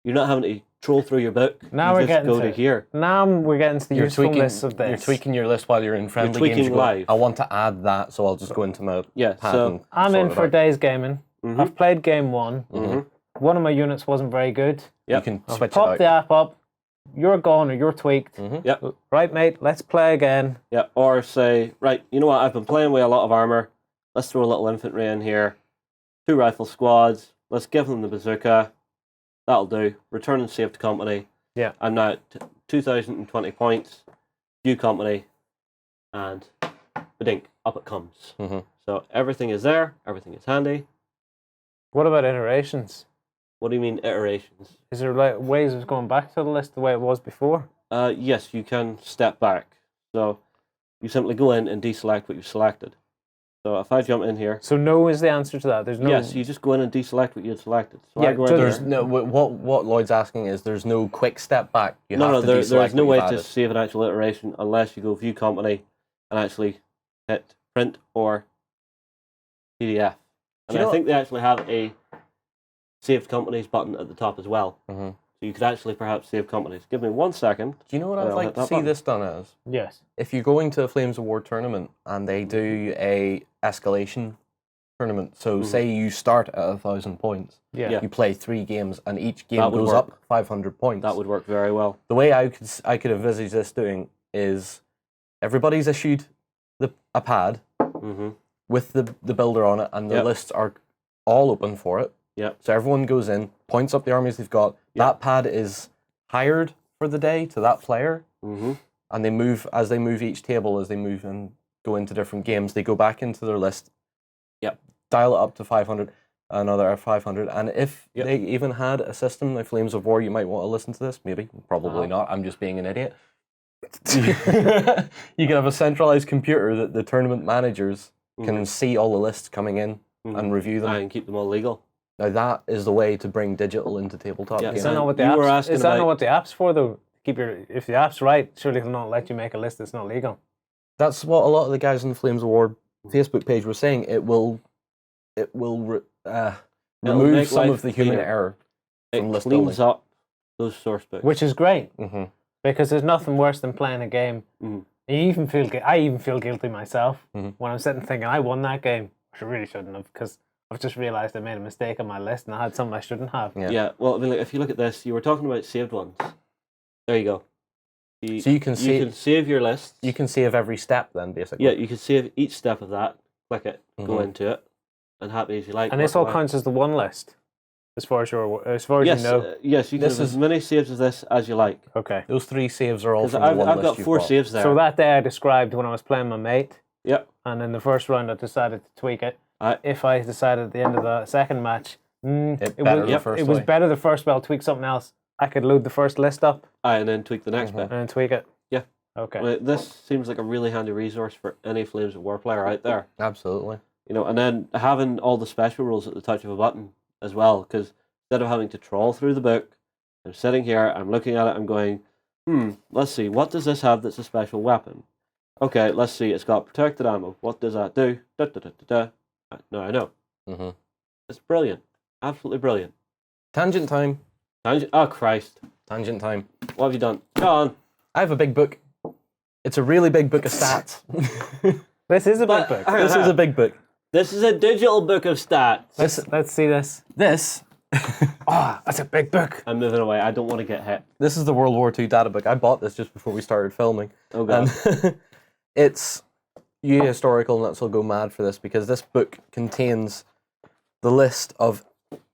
S1: You're not having to troll through your book.
S2: Now
S1: you
S2: we're
S1: just
S2: getting
S1: go
S2: to
S1: to here.
S2: Now we're getting to the usefulness of this.
S3: You're tweaking your list while you're in friendly
S1: tweaking
S3: games. You go,
S1: live.
S3: I want to add that, so I'll just go into my
S1: Yeah,
S3: pad
S1: so
S3: and
S2: I'm
S3: sort
S2: in
S3: it
S2: for
S3: out.
S2: days gaming.
S1: Mhm.
S2: I've played game 1.
S1: Mhm.
S2: One of my units wasn't very good.
S1: Yep.
S3: You can
S2: I've
S3: switch it
S2: popped
S3: out.
S2: the app up. You're gone or you're tweaked.
S1: Yep.
S2: Right, mate, let's play again.
S1: Yeah, or say, right, you know what, I've been playing with a lot of armor. Let's throw a little infantry in here. 2 rifle squads. Let's give them the bazooka. That'll do. Return and save to company.
S2: Yeah.
S1: I'm now at 2,020 points. View company. And badink, up it comes.
S3: Mhm.
S1: So everything is there. Everything is handy.
S2: What about iterations?
S1: What do you mean iterations?
S2: Is there like ways of going back to the list the way it was before?
S1: Yes, you can step back. So you simply go in and deselect what you've selected. So if I jump in here,
S2: So no is the answer to that. There's no.
S1: yes, you just go in and deselect what you had selected. So
S2: Yeah,
S1: I go
S2: so
S1: in
S3: There's
S1: here.
S3: no what Lloyd's asking is there's no quick step back. You have to
S1: there's
S3: deselect
S1: no
S3: what
S1: way
S3: you've
S1: to
S3: added.
S1: save an actual iteration unless you go view company and actually hit print or PDF. And
S3: you know
S1: I think they actually have a saved companies button at the top as well.
S3: Mhm.
S1: So you could actually perhaps save companies. Give me 1 second.
S3: Do you know what
S1: Well,
S3: I'd like
S1: hit
S3: to
S1: that
S3: see
S1: button.
S3: this done as?
S2: Yes.
S3: If you're going to a Flames of War tournament and they do a escalation tournament, so
S1: Mhm.
S3: say you start at 1,000 points,
S2: Yeah.
S1: Yeah.
S3: you play 3 games, and each game
S1: That would
S3: goes
S1: work.
S3: up 500 points.
S1: That would work very well.
S3: The way I could envisage this doing is everybody's issued a pad
S1: Mm-hmm.
S3: with the builder on it, and the
S1: Yep.
S3: lists are all open for it.
S1: Yep.
S3: So everyone goes in, points up the armies they've got.
S1: Yep.
S3: That pad is hired for the day to that player,
S1: Mm-hmm.
S3: and they move as they move each table as they move and go into different games. They go back into their list.
S1: Yep.
S3: Dial it up to 500, another 500, and if
S1: Yep.
S3: they even had a system like Flames of War, you might want to listen to this. Maybe, probably
S1: Uh-huh.
S3: not. I'm just being an idiot. You can have a centralized computer that the tournament managers can see all the lists coming in
S1: Mhm.
S3: and review them.
S1: And keep them all legal.
S3: Now that is the way to bring digital into tabletop
S1: Yeah,
S3: games.
S2: Is that not what the
S1: You were
S2: apps?
S1: asking
S2: Is that not
S1: about-
S2: what the app's for though? Keep your if the app's right, surely they'll not let you make a list that's not legal.
S3: That's what a lot of the guys on the Flames of War Facebook page were saying. It will remove
S1: make
S3: some
S1: life
S3: of the human
S1: cleaner.
S3: error from
S1: It
S3: list
S1: cleans
S3: building.
S1: up those source books.
S2: Which is great
S3: Mm-hmm.
S2: because there's nothing worse than playing a game.
S1: Mhm.
S2: You even feel I even feel guilty myself
S3: Mhm.
S2: when I'm sitting thinking I won that game, which I really shouldn't have because I've just realised I made a mistake on my list and I had something I shouldn't have.
S3: Yeah.
S1: Yeah, well, I mean, like, if you look at this, you were talking about saved ones. There you go.
S3: So you can see
S1: you can save your lists.
S3: you can save every step then basically.
S1: Yeah, you can save each step of that. Click it, go
S3: Mhm.
S1: into it, and happy as you like.
S2: And this
S1: work
S2: all
S1: away.
S2: counts as the one list, as far as you know.
S1: Yes, yes, you can
S3: This
S1: have as
S3: is-
S1: many saves as this as you like.
S2: Okay.
S3: Those 3 saves are all
S1: 'Cause
S3: from the one
S1: I've
S3: list
S1: got
S3: you've
S1: 4
S3: bought.
S1: saves there.
S2: So that day I described when I was playing my mate,
S1: Yep.
S2: and in the first round I decided to tweak it.
S1: Aye.
S2: If I decided at the end of the second match,
S3: It
S2: it
S3: better
S2: was,
S3: the first
S2: it was
S3: way.
S2: better the first way. I'll tweak something else. I could load the first list up
S1: Aye, and then tweak the next
S3: Mhm.
S1: bit.
S2: and then tweak it.
S1: Yeah.
S2: Okay.
S1: Well, this seems like a really handy resource for any Flames of War player out there.
S3: Absolutely.
S1: You know, and then having all the special rules at the touch of a button as well, because instead of having to trawl through the book, I'm sitting here, I'm looking at it, I'm going, let's see, what does this have that's a special weapon? Okay, let's see, it's got protected ammo. What does that do? Da, da, da, da, da. Now I know.
S3: Mm-hmm.
S1: It's brilliant. Absolutely brilliant.
S3: Tangent time.
S1: Oh, Christ.
S3: Tangent time.
S1: What have you done? Go on.
S3: I have a big book. It's a really big book of stats.
S2: This is a
S1: But-
S2: big book.
S1: hang on,
S3: This
S1: hang
S3: is a
S1: on.
S3: big book.
S1: This is a digital book of stats.
S2: Let's see this.
S3: This
S2: Ah, that's a big book.
S1: I'm moving away. I don't want to get hit.
S3: this is the World War II data book. I bought this just before we started filming.
S1: Oh, God.
S3: And it's historical nuts will go mad for this because this book contains the list of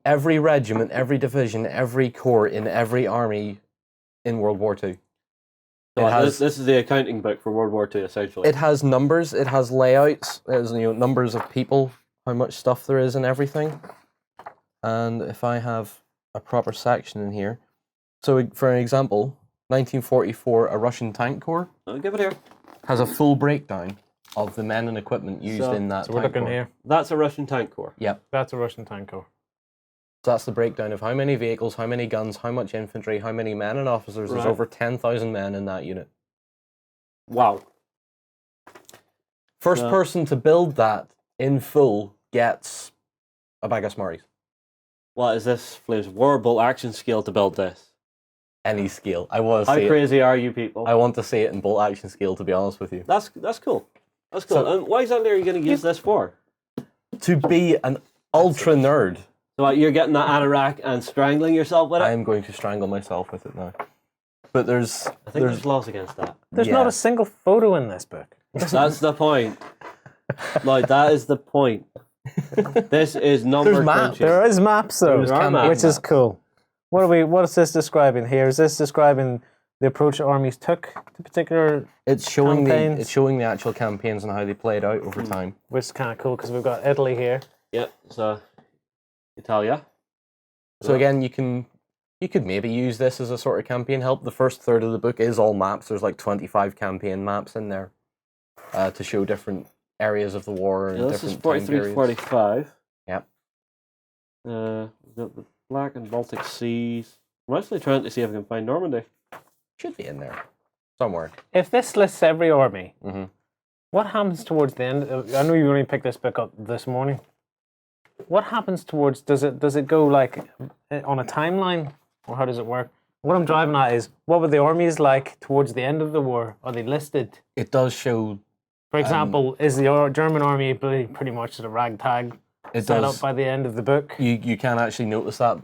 S3: every regiment, every division, every corps in every army in World War II.
S1: So
S3: It has-
S1: this is the accounting book for World War II, essentially.
S3: It has numbers, it has layouts, it has numbers of people, how much stuff there is and everything. And if I have a proper section in here. So for an example, 1944, a Russian tank corps
S1: I'll give it here.
S3: has a full breakdown of the men and equipment used
S1: So-
S3: in that
S2: So we're
S3: tank
S2: looking
S3: corps.
S2: here.
S1: That's a Russian tank corps.
S3: Yep.
S2: That's a Russian tank corps.
S3: So that's the breakdown of how many vehicles, how many guns, how much infantry, how many men and officers. There's
S1: Right.
S3: over 10,000 men in that unit.
S1: Wow.
S3: First
S1: So-
S3: person to build that in full gets a bag of Smarties.
S1: What is this Flames of War bolt action scale to build this?
S3: Any scale. I want to
S1: How
S3: see it.
S1: crazy are you people?
S3: I want to see it in bolt action scale, to be honest with you.
S1: That's cool. That's cool.
S3: So-
S1: And why exactly are you going to use this for?
S3: To be an ultra nerd,
S1: So what, you're getting that anorak and strangling yourself with it?
S3: I am going to strangle myself with it now. But there's
S1: I think there's laws against that.
S2: There's
S3: Yeah.
S2: not a single photo in this book.
S1: That's the point. Like, that is the point. This is number
S3: There's maps.
S1: crunching.
S2: There is maps though,
S1: There are maps.
S2: which is cool. What is this describing here? Is this describing the approach armies took to particular,
S3: it's showing
S2: Campaigns.
S3: it's showing the actual campaigns and how they played out over time.
S2: which is kind of cool because we've got Italy here.
S1: Yep, so Italia.
S3: So again, you could maybe use this as a sort of campaign help. The first third of the book is all maps. There's like 25 campaign maps in there to show different areas of the war and
S1: Yeah, this is
S3: different time
S1: 43,
S3: periods.
S1: 45.
S3: Yep.
S1: We've got the Black and Baltic Seas. I'm actually trying to see if I can find Normandy.
S3: Should be in there somewhere.
S2: If this lists every army,
S3: hmm
S2: what happens towards the end? I know you only picked this book up this morning. What happens towards? Does it go like on a timeline, or how does it work? What I'm driving at is what were the armies like towards the end of the war? Are they listed?
S3: It does show.
S2: For example, is the German army pretty much the ragtag
S3: It
S2: set
S3: does.
S2: up by the end of the book?
S3: You can actually notice that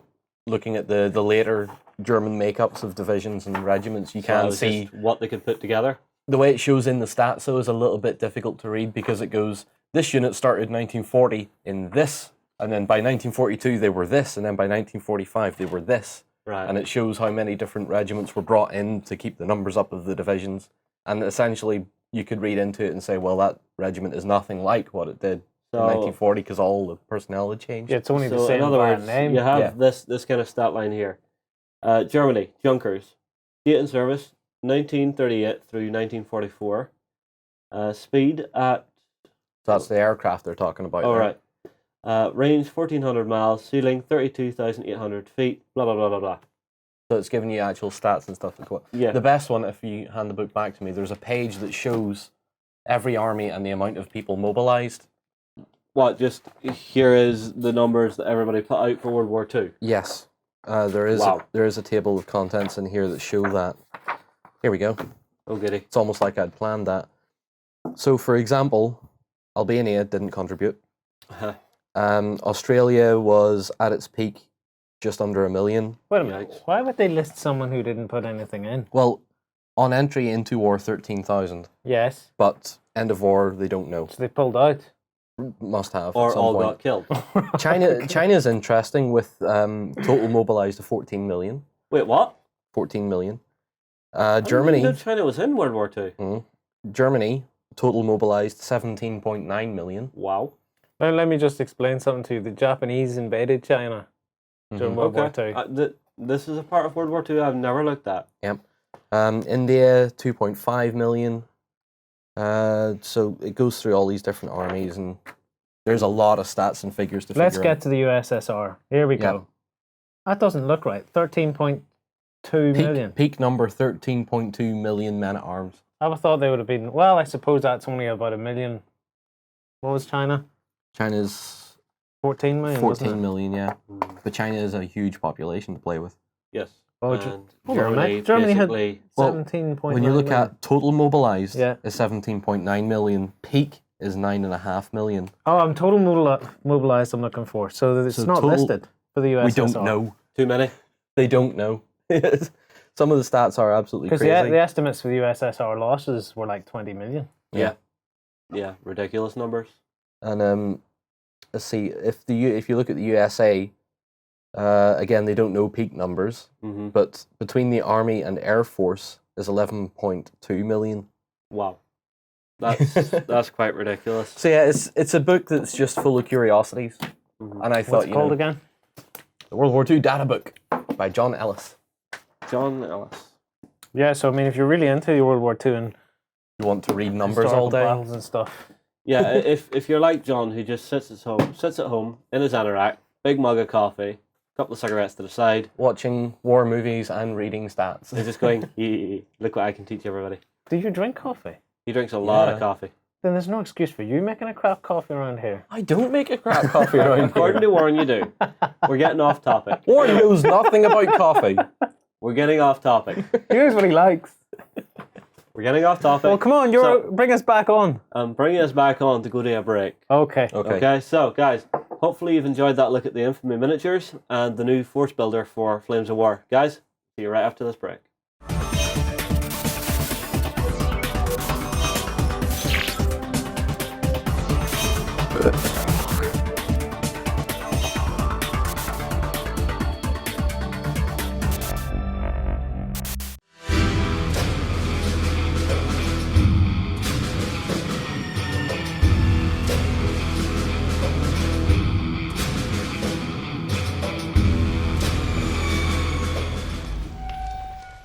S3: looking at the later German makeups of divisions and regiments. You
S1: So that
S3: can
S1: was
S3: see
S1: just what they could put together.
S3: the way it shows in the stats, though, is a little bit difficult to read because it goes, this unit started 1940 in this, and then by 1942 they were this, and then by 1945 they were this.
S1: Right.
S3: And it shows how many different regiments were brought in to keep the numbers up of the divisions. And essentially, you could read into it and say, well, that regiment is nothing like what it did in
S1: So-
S3: 1940 because all the personnel had changed.
S2: Yeah, it's only the
S1: So
S2: same
S1: in other
S2: by
S1: words,
S2: name.
S1: you have
S3: Yeah.
S1: this kind of stat line here. Germany, Junkers, date and service, 1938 through 1944. Speed at,
S3: So that's the aircraft they're talking about.
S1: all
S3: there.
S1: right. Range 1,400 miles, ceiling 32,800 feet, blah, blah, blah, blah, blah.
S3: So it's giving you actual stats and stuff.
S1: Yeah.
S3: The best one, if you hand the book back to me, there's a page that shows every army and the amount of people mobilized.
S1: What, just here is the numbers that everybody put out for World War II.
S3: Yes. There is
S1: Wow.
S3: there is a table of contents in here that show that. Here we go.
S1: Oh, goody.
S3: It's almost like I'd planned that. So, for example, Albania didn't contribute.
S1: Uh-huh.
S3: Australia was at its peak just under 1 million.
S2: Wait a minute.
S1: Yikes.
S2: Why would they list someone who didn't put anything in?
S3: Well, on entry into war, 13,000.
S2: Yes.
S3: But end of war, they don't know.
S2: So they pulled out.
S3: Must have.
S1: Or
S3: at some
S1: all
S3: point.
S1: got killed.
S3: China's interesting with total mobilized to 14 million.
S1: Wait, what?
S3: 14 million.
S1: I didn't
S3: Germany,
S1: know China was in World War II.
S3: Germany, total mobilized 17.9 million.
S1: Wow.
S2: Let me just explain something to you. The Japanese invaded China during World War
S1: Okay.
S2: II.
S1: This is a part of World War II I've never looked at.
S3: Yep. India, 2.5 million. So it goes through all these different armies, and there's a lot of stats and figures to
S2: Let's
S3: figure
S2: get to the USSR. Here we go. That doesn't look right. 13.2
S3: out.
S2: million.
S3: Peak number 13.2 million men at arms.
S2: I would have thought they would have been. Well, I suppose that's only about 1 million. What was China?
S3: China's
S2: 14 million.
S3: 14 million, yeah.
S1: Mm.
S3: But China is a huge population to play with.
S1: Yes.
S2: Oh,
S1: And
S2: hold on a
S1: Germany,
S2: minute. Germany had
S1: basically,
S3: Well,
S2: 17.9
S3: When you look
S2: million.
S3: at total mobilized,
S2: Yeah.
S3: is 17.9 million. Peak is 9.5 million.
S2: Oh, I'm total mobilized I'm looking for. So it's
S3: So
S2: not
S3: total-
S2: listed for the USSR.
S3: We don't know.
S1: too many.
S3: They don't know. Some of the stats are absolutely
S2: Because
S3: crazy.
S2: the estimates for the USSR losses were like 20 million.
S1: Yeah, ridiculous numbers.
S3: And let's see, if you look at the USA, again they don't know peak numbers,
S1: Mm-hmm.
S3: but between the Army and Air Force is 11.2 million.
S1: Wow, that's quite ridiculous.
S3: So yeah, it's a book that's just full of curiosities,
S1: Mhm.
S3: and I
S2: What's
S3: thought
S2: it called again?
S3: the World War II Data Book by John Ellis.
S1: John Ellis.
S2: Yeah, so I mean, if you're really into World War II and
S3: You want to read numbers all
S2: historical
S3: day?
S2: battles and stuff,
S1: Yeah, if you're like John, who just sits at home in his anorak, big mug of coffee, couple of cigarettes to the side,
S3: Watching war movies and reading stats.
S1: and just going, look what I can teach everybody.
S2: do you drink coffee?
S1: He drinks a lot of
S3: Yeah.
S1: coffee.
S2: Then there's no excuse for you making a crap coffee around here.
S3: I don't make a crap coffee around
S1: According
S3: here.
S1: to Warren, you do. We're getting off topic.
S3: Warren knows nothing about coffee.
S1: We're getting off topic.
S2: Here's what he likes.
S1: We're getting off topic.
S2: Well, come on, bring us back on.
S1: I'm bringing us back on to go to a break.
S2: Okay.
S1: Okay, so guys, hopefully you've enjoyed that look at the Infamy Miniatures and the new force builder for Flames of War. Guys, see you right after this break.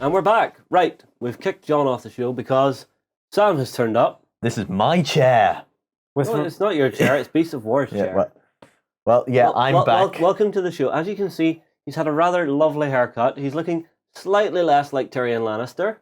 S1: And we're back. Right, we've kicked John off the show because Sam has turned up.
S4: This is my chair.
S2: With
S1: No, it's not your chair, it's Beast of War's
S4: Yeah,
S1: chair.
S4: well, yeah, I'm back.
S1: Welcome to the show. As you can see, he's had a rather lovely haircut. He's looking slightly less like Tyrion Lannister.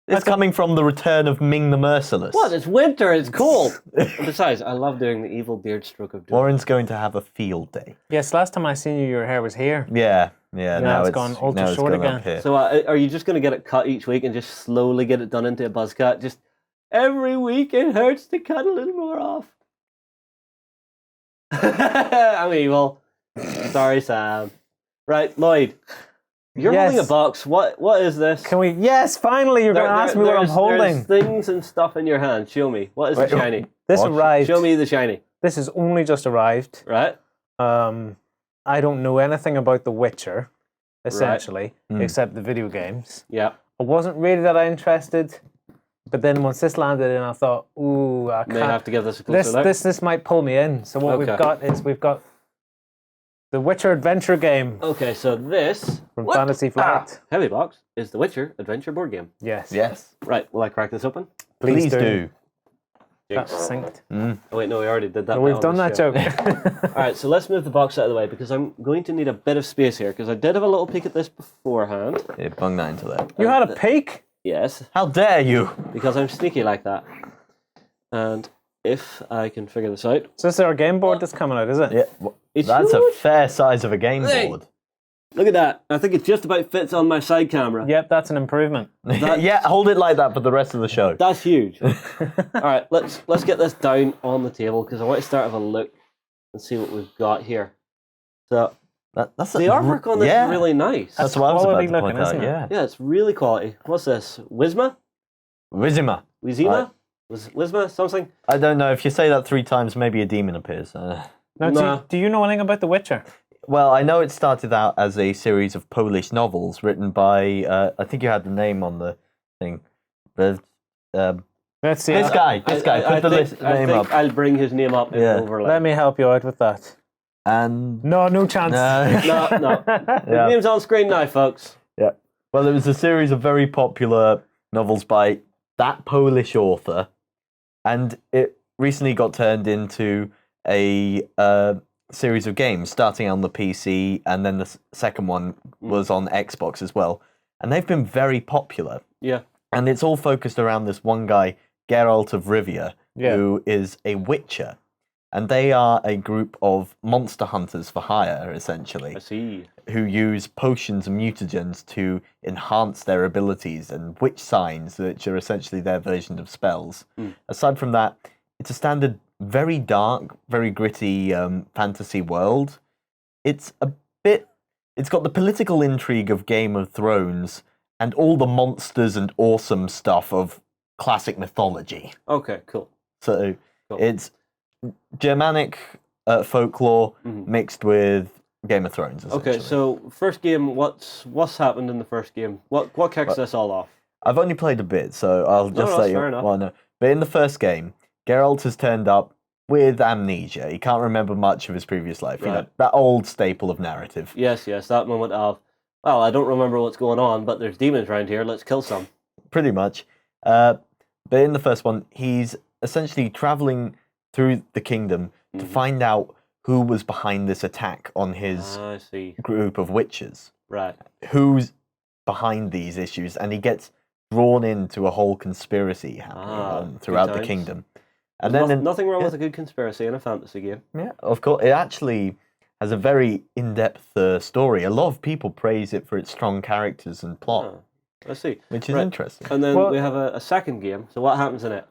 S4: It's coming from the return of Ming the Merciless.
S1: What? It's winter. It's cold. And besides, I love doing the evil beard stroke of doom.
S4: Warren's going to have a field day.
S2: Yes, last time I seen you, your hair was here.
S4: Yeah.
S2: Now
S4: Now
S2: it's gone ultra
S4: now it's
S2: short
S4: gone
S2: again.
S4: up here.
S1: So, are you just going to get it cut each week and just slowly get it done into a buzz cut? Just every week it hurts to cut a little more off. I'm evil. Sorry, Sam. Right, Lloyd. You're
S2: Yes.
S1: holding a box. What is this?
S2: Can we? Yes, finally, you're going to ask me what I'm holding.
S1: There's things and stuff in your hand. Show me. What is the shiny?
S2: This
S4: What?
S2: arrived.
S1: Show me the shiny.
S2: This has only just arrived.
S1: Right?
S2: I don't know anything about The Witcher, essentially, except the video games.
S1: Yeah.
S2: I wasn't really that interested, but then once this landed in, I thought, ooh, I
S1: May
S2: can't.
S1: have to give this a closer look.
S2: This might pull me in. So what
S1: Okay.
S2: we've got The Witcher adventure game
S1: Okay, so this
S2: from Fantasy Flight.
S1: heavy box is the Witcher adventure board game.
S2: Yes.
S4: Yes.
S1: Right, will I crack this open?
S4: Please do.
S2: That's synced.
S1: Oh wait, no, we already did that.
S2: We've
S1: bit
S2: done
S1: on
S2: that
S1: the show.
S2: joke.
S1: All right, so let's move the box out of the way because I'm going to need a bit of space here because I did have a little peek at this beforehand.
S4: Yeah, bung that into there.
S2: You had a peek?
S1: Yes,
S4: How dare you?
S1: because I'm sneaky like that. And if I can figure this out,
S2: So this is our game board that's coming out, is it?
S4: Yeah,
S1: it's
S4: that's
S1: huge.
S4: a fair size of a game
S1: Hey.
S4: board.
S1: Look at that. I think it just about fits on my side camera.
S2: Yep, that's an improvement.
S4: Yeah, hold it like that for the rest of the show.
S1: That's huge. All right, let's get this down on the table because I want to start with a look and see what we've got here. So
S4: That's
S1: the artwork on this
S4: yeah.
S1: is really nice.
S4: That's what I was about
S2: quality
S4: to
S2: looking,
S4: point out.
S2: isn't it?
S4: Yeah.
S1: Yeah, it's really quality. What's this? Wisma?
S4: Wizima.
S1: Wizima? Wisma? Something?
S4: I don't know. If you say that 3 times, maybe a demon appears.
S2: Now,
S1: Nah.
S2: do you know anything about The Witcher?
S4: Well, I know it started out as a series of Polish novels written by, I think you had the name on the thing.
S2: Let's see.
S4: This guy, put the name up.
S1: I'll bring his name up in
S4: Yeah.
S1: the overlay.
S2: Let me help you out with that.
S4: And
S2: No chance.
S1: No. His
S4: Yeah.
S1: name's on screen now, folks.
S4: Yeah. Well, it was a series of very popular novels by that Polish author, and it recently got turned into a series of games, starting on the PC, and then the second one was on Xbox as well. And they've been very popular.
S1: Yeah.
S4: And it's all focused around this one guy, Geralt of Rivia,
S2: Yeah.
S4: who is a witcher. and they are a group of monster hunters for hire, essentially,
S1: I see.
S4: who use potions and mutagens to enhance their abilities and witch signs, which are essentially their version of spells. Aside from that, it's a standard, very dark, very gritty fantasy world. It's got the political intrigue of Game of Thrones and all the monsters and awesome stuff of classic mythology.
S1: Okay, cool.
S4: So
S1: Cool.
S4: it's Germanic folklore mixed with Game of Thrones.
S1: Okay, so first game, what's happened in the first game? What kicks this all off?
S4: I've only played a bit, so I'll just
S1: no,
S4: let you.
S1: fair enough.
S4: Well, no, but in the first game, Geralt has turned up with amnesia. He can't remember much of his previous life. You know,
S1: Right.
S4: that old staple of narrative.
S1: Yes, that moment of, well, I don't remember what's going on, but there's demons around here. Let's kill some.
S4: Pretty much. But in the first one, he's essentially traveling through the kingdom to find out who was behind this attack on his
S1: I see.
S4: group of witches.
S1: Right.
S4: Who's behind these issues, and he gets drawn into a whole conspiracy happening
S1: good
S4: throughout the
S1: times.
S4: kingdom. And then
S1: Nothing wrong with a good conspiracy in a fantasy game.
S4: yeah, of course, it actually has a very in-depth story. A lot of people praise it for its strong characters and plot,
S1: Oh, I see.
S4: which is
S1: Right.
S4: interesting.
S1: And then
S2: Well-
S1: we have a second game. So what happens in it?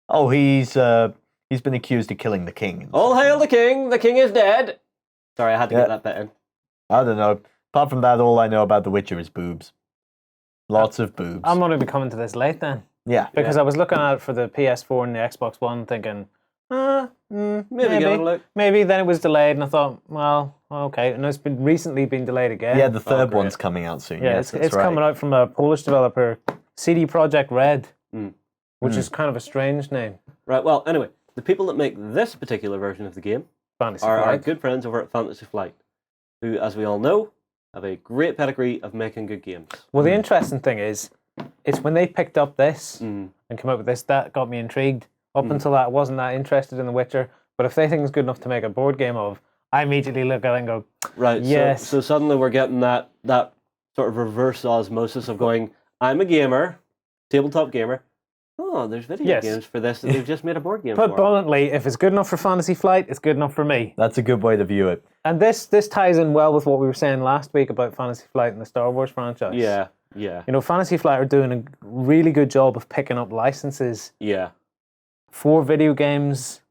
S4: Oh, he's been accused of killing the king.
S1: All hail the king! The king is dead! Sorry, I had to
S4: Yeah.
S1: get that bit in.
S4: I don't know. Apart from that, all I know about The Witcher is boobs. Lots of boobs.
S2: I'm going to be coming to this late then.
S4: Yeah.
S2: Because I was looking at it for the PS4 and the Xbox One thinking,
S1: Maybe give it a look.
S2: maybe. Then it was delayed and I thought, well, okay. And it's been recently been delayed again.
S4: Yeah, the third
S1: great.
S4: one's coming out soon.
S2: Yeah,
S4: yes,
S2: it's
S4: that's right.
S2: coming out from a Polish developer, CD Projekt Red,
S1: Mm.
S2: which is kind of a strange name.
S1: Right, well, anyway, the people that make this particular version of the game
S2: Fantasy
S1: are our
S2: Flight.
S1: good friends over at Fantasy Flight, who, as we all know, have a great pedigree of making good games.
S2: Well, the interesting thing is, it's when they picked up this
S1: Mm.
S2: and came out with this that got me intrigued. Up until that, I wasn't that interested in The Witcher. But if they think it's good enough to make a board game of, I immediately look at it and go,
S1: Right,
S2: Yes.
S1: so suddenly we're getting that sort of reverse osmosis of going, I'm a gamer, tabletop gamer. Oh, there's video
S2: Yes.
S1: games for this that they've just made a board game
S2: put
S1: for.
S2: bluntly, if it's good enough for Fantasy Flight, it's good enough for me.
S4: That's a good way to view it.
S2: And this ties in well with what we were saying last week about Fantasy Flight and the Star Wars franchise.
S1: Yeah.
S2: You know, Fantasy Flight are doing a really good job of picking up licenses
S1: Yeah.
S2: for video games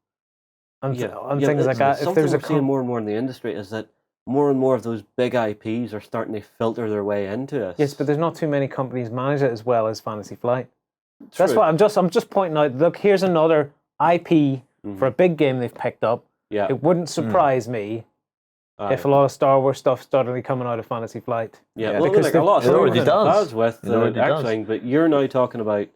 S2: and,
S1: Yeah.
S2: and
S1: Yeah,
S2: things like that. If
S1: Something
S2: there's a
S1: we're seeing more and more in the industry is that more and more of those big IPs are starting to filter their way into us.
S2: yes, but there's not too many companies manage it as well as Fantasy Flight. That's
S1: True.
S2: what I'm just pointing out. Look, here's another IP for a big game they've picked up.
S1: Yeah.
S2: It wouldn't surprise me
S1: Aye.
S2: if a lot of Star Wars stuff started coming out of Fantasy Flight.
S1: Yeah,
S4: Yeah,
S1: well,
S2: because
S1: like a lot of
S4: it already
S1: things
S4: does.
S1: with
S4: It already does.
S1: X-Wing, but you're now talking about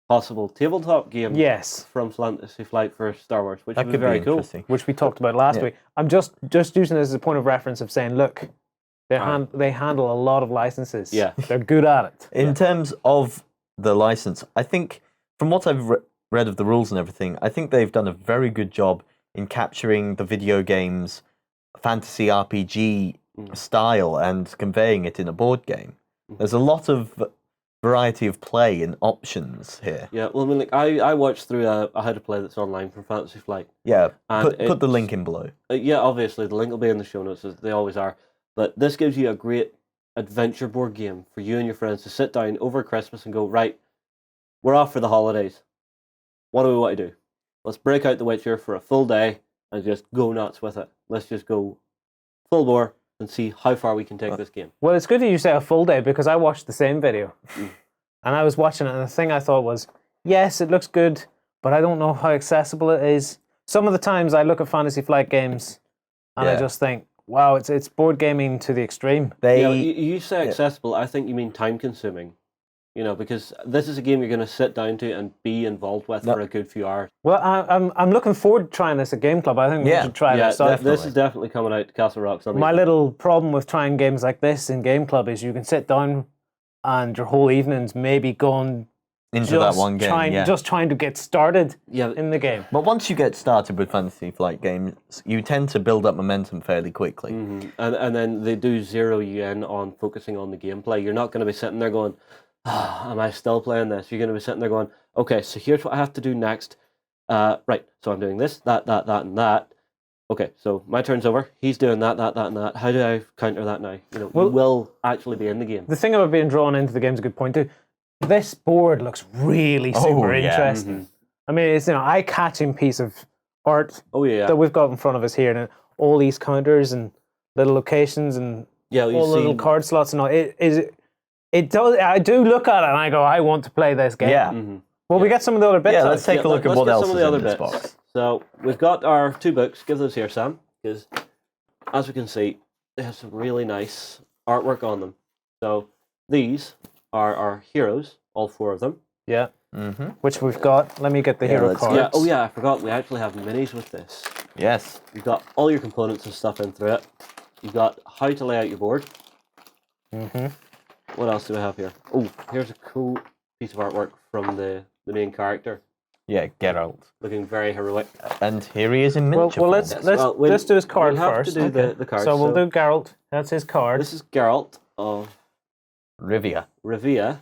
S1: possible tabletop game
S2: Yes,
S1: from Fantasy Flight for Star Wars, which
S4: That
S1: would be
S4: could
S1: very
S4: be
S1: cool.
S4: interesting.
S2: which we talked about last
S4: Yeah.
S2: week. I'm just using this as a point of reference of saying, look, they handle a lot of licenses.
S1: Yeah.
S2: They're good at it.
S4: In terms of the license, I think from what I've read of the rules and everything, I think they've done a very good job in capturing the video game's fantasy RPG style and conveying it in a board game. There's a lot of variety of play and options here.
S1: Yeah, well, I mean, like I watched through a how to play that's online from Fantasy Flight.
S4: Yeah,
S1: And
S4: put the
S1: it's-
S4: link in below.
S1: Yeah, obviously the link will be in the show notes as they always are. But this gives you a great adventure board game for you and your friends to sit down over Christmas and go, right, we're off for the holidays. What do we want to do? Let's break out The Witcher for a full day and just go nuts with it. Let's just go full bore and see how far we can take this game.
S2: Well, it's good that you say a full day because I watched the same video. And I was watching it, and the thing I thought was, yes, it looks good, but I don't know how accessible it is. Some of the times I look at Fantasy Flight games and I
S4: Yeah.
S2: just think, wow, it's board gaming to the extreme.
S4: They
S1: Yeah, you say accessible, I think you mean time consuming. You know, because this is a game you're going to sit down to and be involved with for a good few hours.
S2: Well, I'm looking forward to trying this at Game Club. I think we
S4: Yeah.
S2: should try
S1: Yeah,
S2: this out.
S1: this is definitely coming out to Castle Rock Sunday.
S2: My little problem with trying games like this in Game Club is you can sit down and your whole evening's maybe gone
S4: into that one game,
S2: just trying to get started
S1: Yeah,
S2: in the game.
S4: But once you get started with Fantasy Flight games, you tend to build up momentum fairly quickly.
S1: and then they do zero you in on focusing on the gameplay. You're not going to be sitting there going, am I still playing this? You're going to be sitting there going, okay, so here's what I have to do next. Right, so I'm doing this, that, and that. okay, so my turn's over. He's doing that, and that. How do I counter that now? You know,
S2: Well-
S1: we will actually be in the game.
S2: The thing about being drawn into the game is a good point too. This board looks really super
S4: yeah.
S2: interesting. I mean, it's an eye-catching piece of art
S1: Oh yeah,
S2: that we've got in front of us here, and all these counters and little locations and
S1: yeah. You
S2: all the
S1: see,
S2: little card slots and all. It does. I do look at it and I go, I want to play this game.
S4: Yeah.
S2: Well, we get some of the other bits.
S4: Yeah,
S2: out.
S4: let's take a look at
S1: let's
S4: what
S1: get
S4: else
S1: some
S4: is
S1: of the
S4: in
S1: other
S4: this
S1: bits.
S4: box.
S1: So we've got our 2 books. Give those here, Sam, because as we can see, they have some really nice artwork on them. So these are our heroes, all 4 of them.
S2: Yeah.
S4: Mm-hmm.
S2: Which we've got. Let me get the
S4: Yeah,
S2: hero
S4: let's
S2: cards.
S4: get-
S1: Yeah. Oh yeah, I forgot. We actually have minis with this.
S4: Yes.
S1: You've got all your components and stuff in through it. You've got how to lay out your board.
S2: Mm-hmm.
S1: What else do we have here? Oh, here's a cool piece of artwork from the main character,
S4: Yeah, Geralt.
S1: looking very heroic.
S4: And here he is in
S2: Well,
S4: miniature
S2: well,
S4: form.
S2: let's
S1: Yes,
S2: let's
S1: well, we'll-
S2: let's do his card
S1: we'll have
S2: first.
S1: to do the card.
S2: So we'll do Geralt. That's his card.
S1: This is Geralt of
S4: Rivia.
S1: Rivia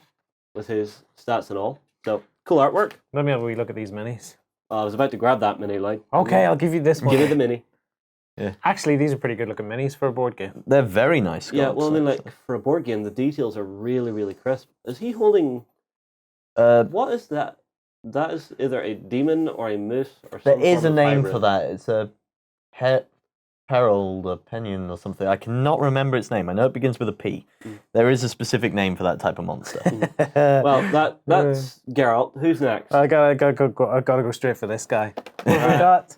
S1: with his stats and all. So cool artwork.
S2: Let me have a wee look at these minis.
S1: I was about to grab that mini line.
S2: Okay, I'll give you this one.
S1: Give me the mini.
S2: Actually, these are pretty good looking minis for a board game.
S4: They're very nice.
S1: Yeah,
S4: cards,
S1: well, I mean,
S4: actually.
S1: like for a board game, the details are really, really crisp. Is he holding?
S4: Uh,
S1: What is that? That is either a demon or a moose or
S4: there
S1: some
S4: is a
S1: form of
S4: name
S1: hybrid.
S4: for that. It's a Herald, a Pinion, or something. I cannot remember its name. I know it begins with a P. There is a specific name for that type of monster.
S1: Well, that's Geralt. Who's next?
S2: I gotta go straight for this guy. What have we got?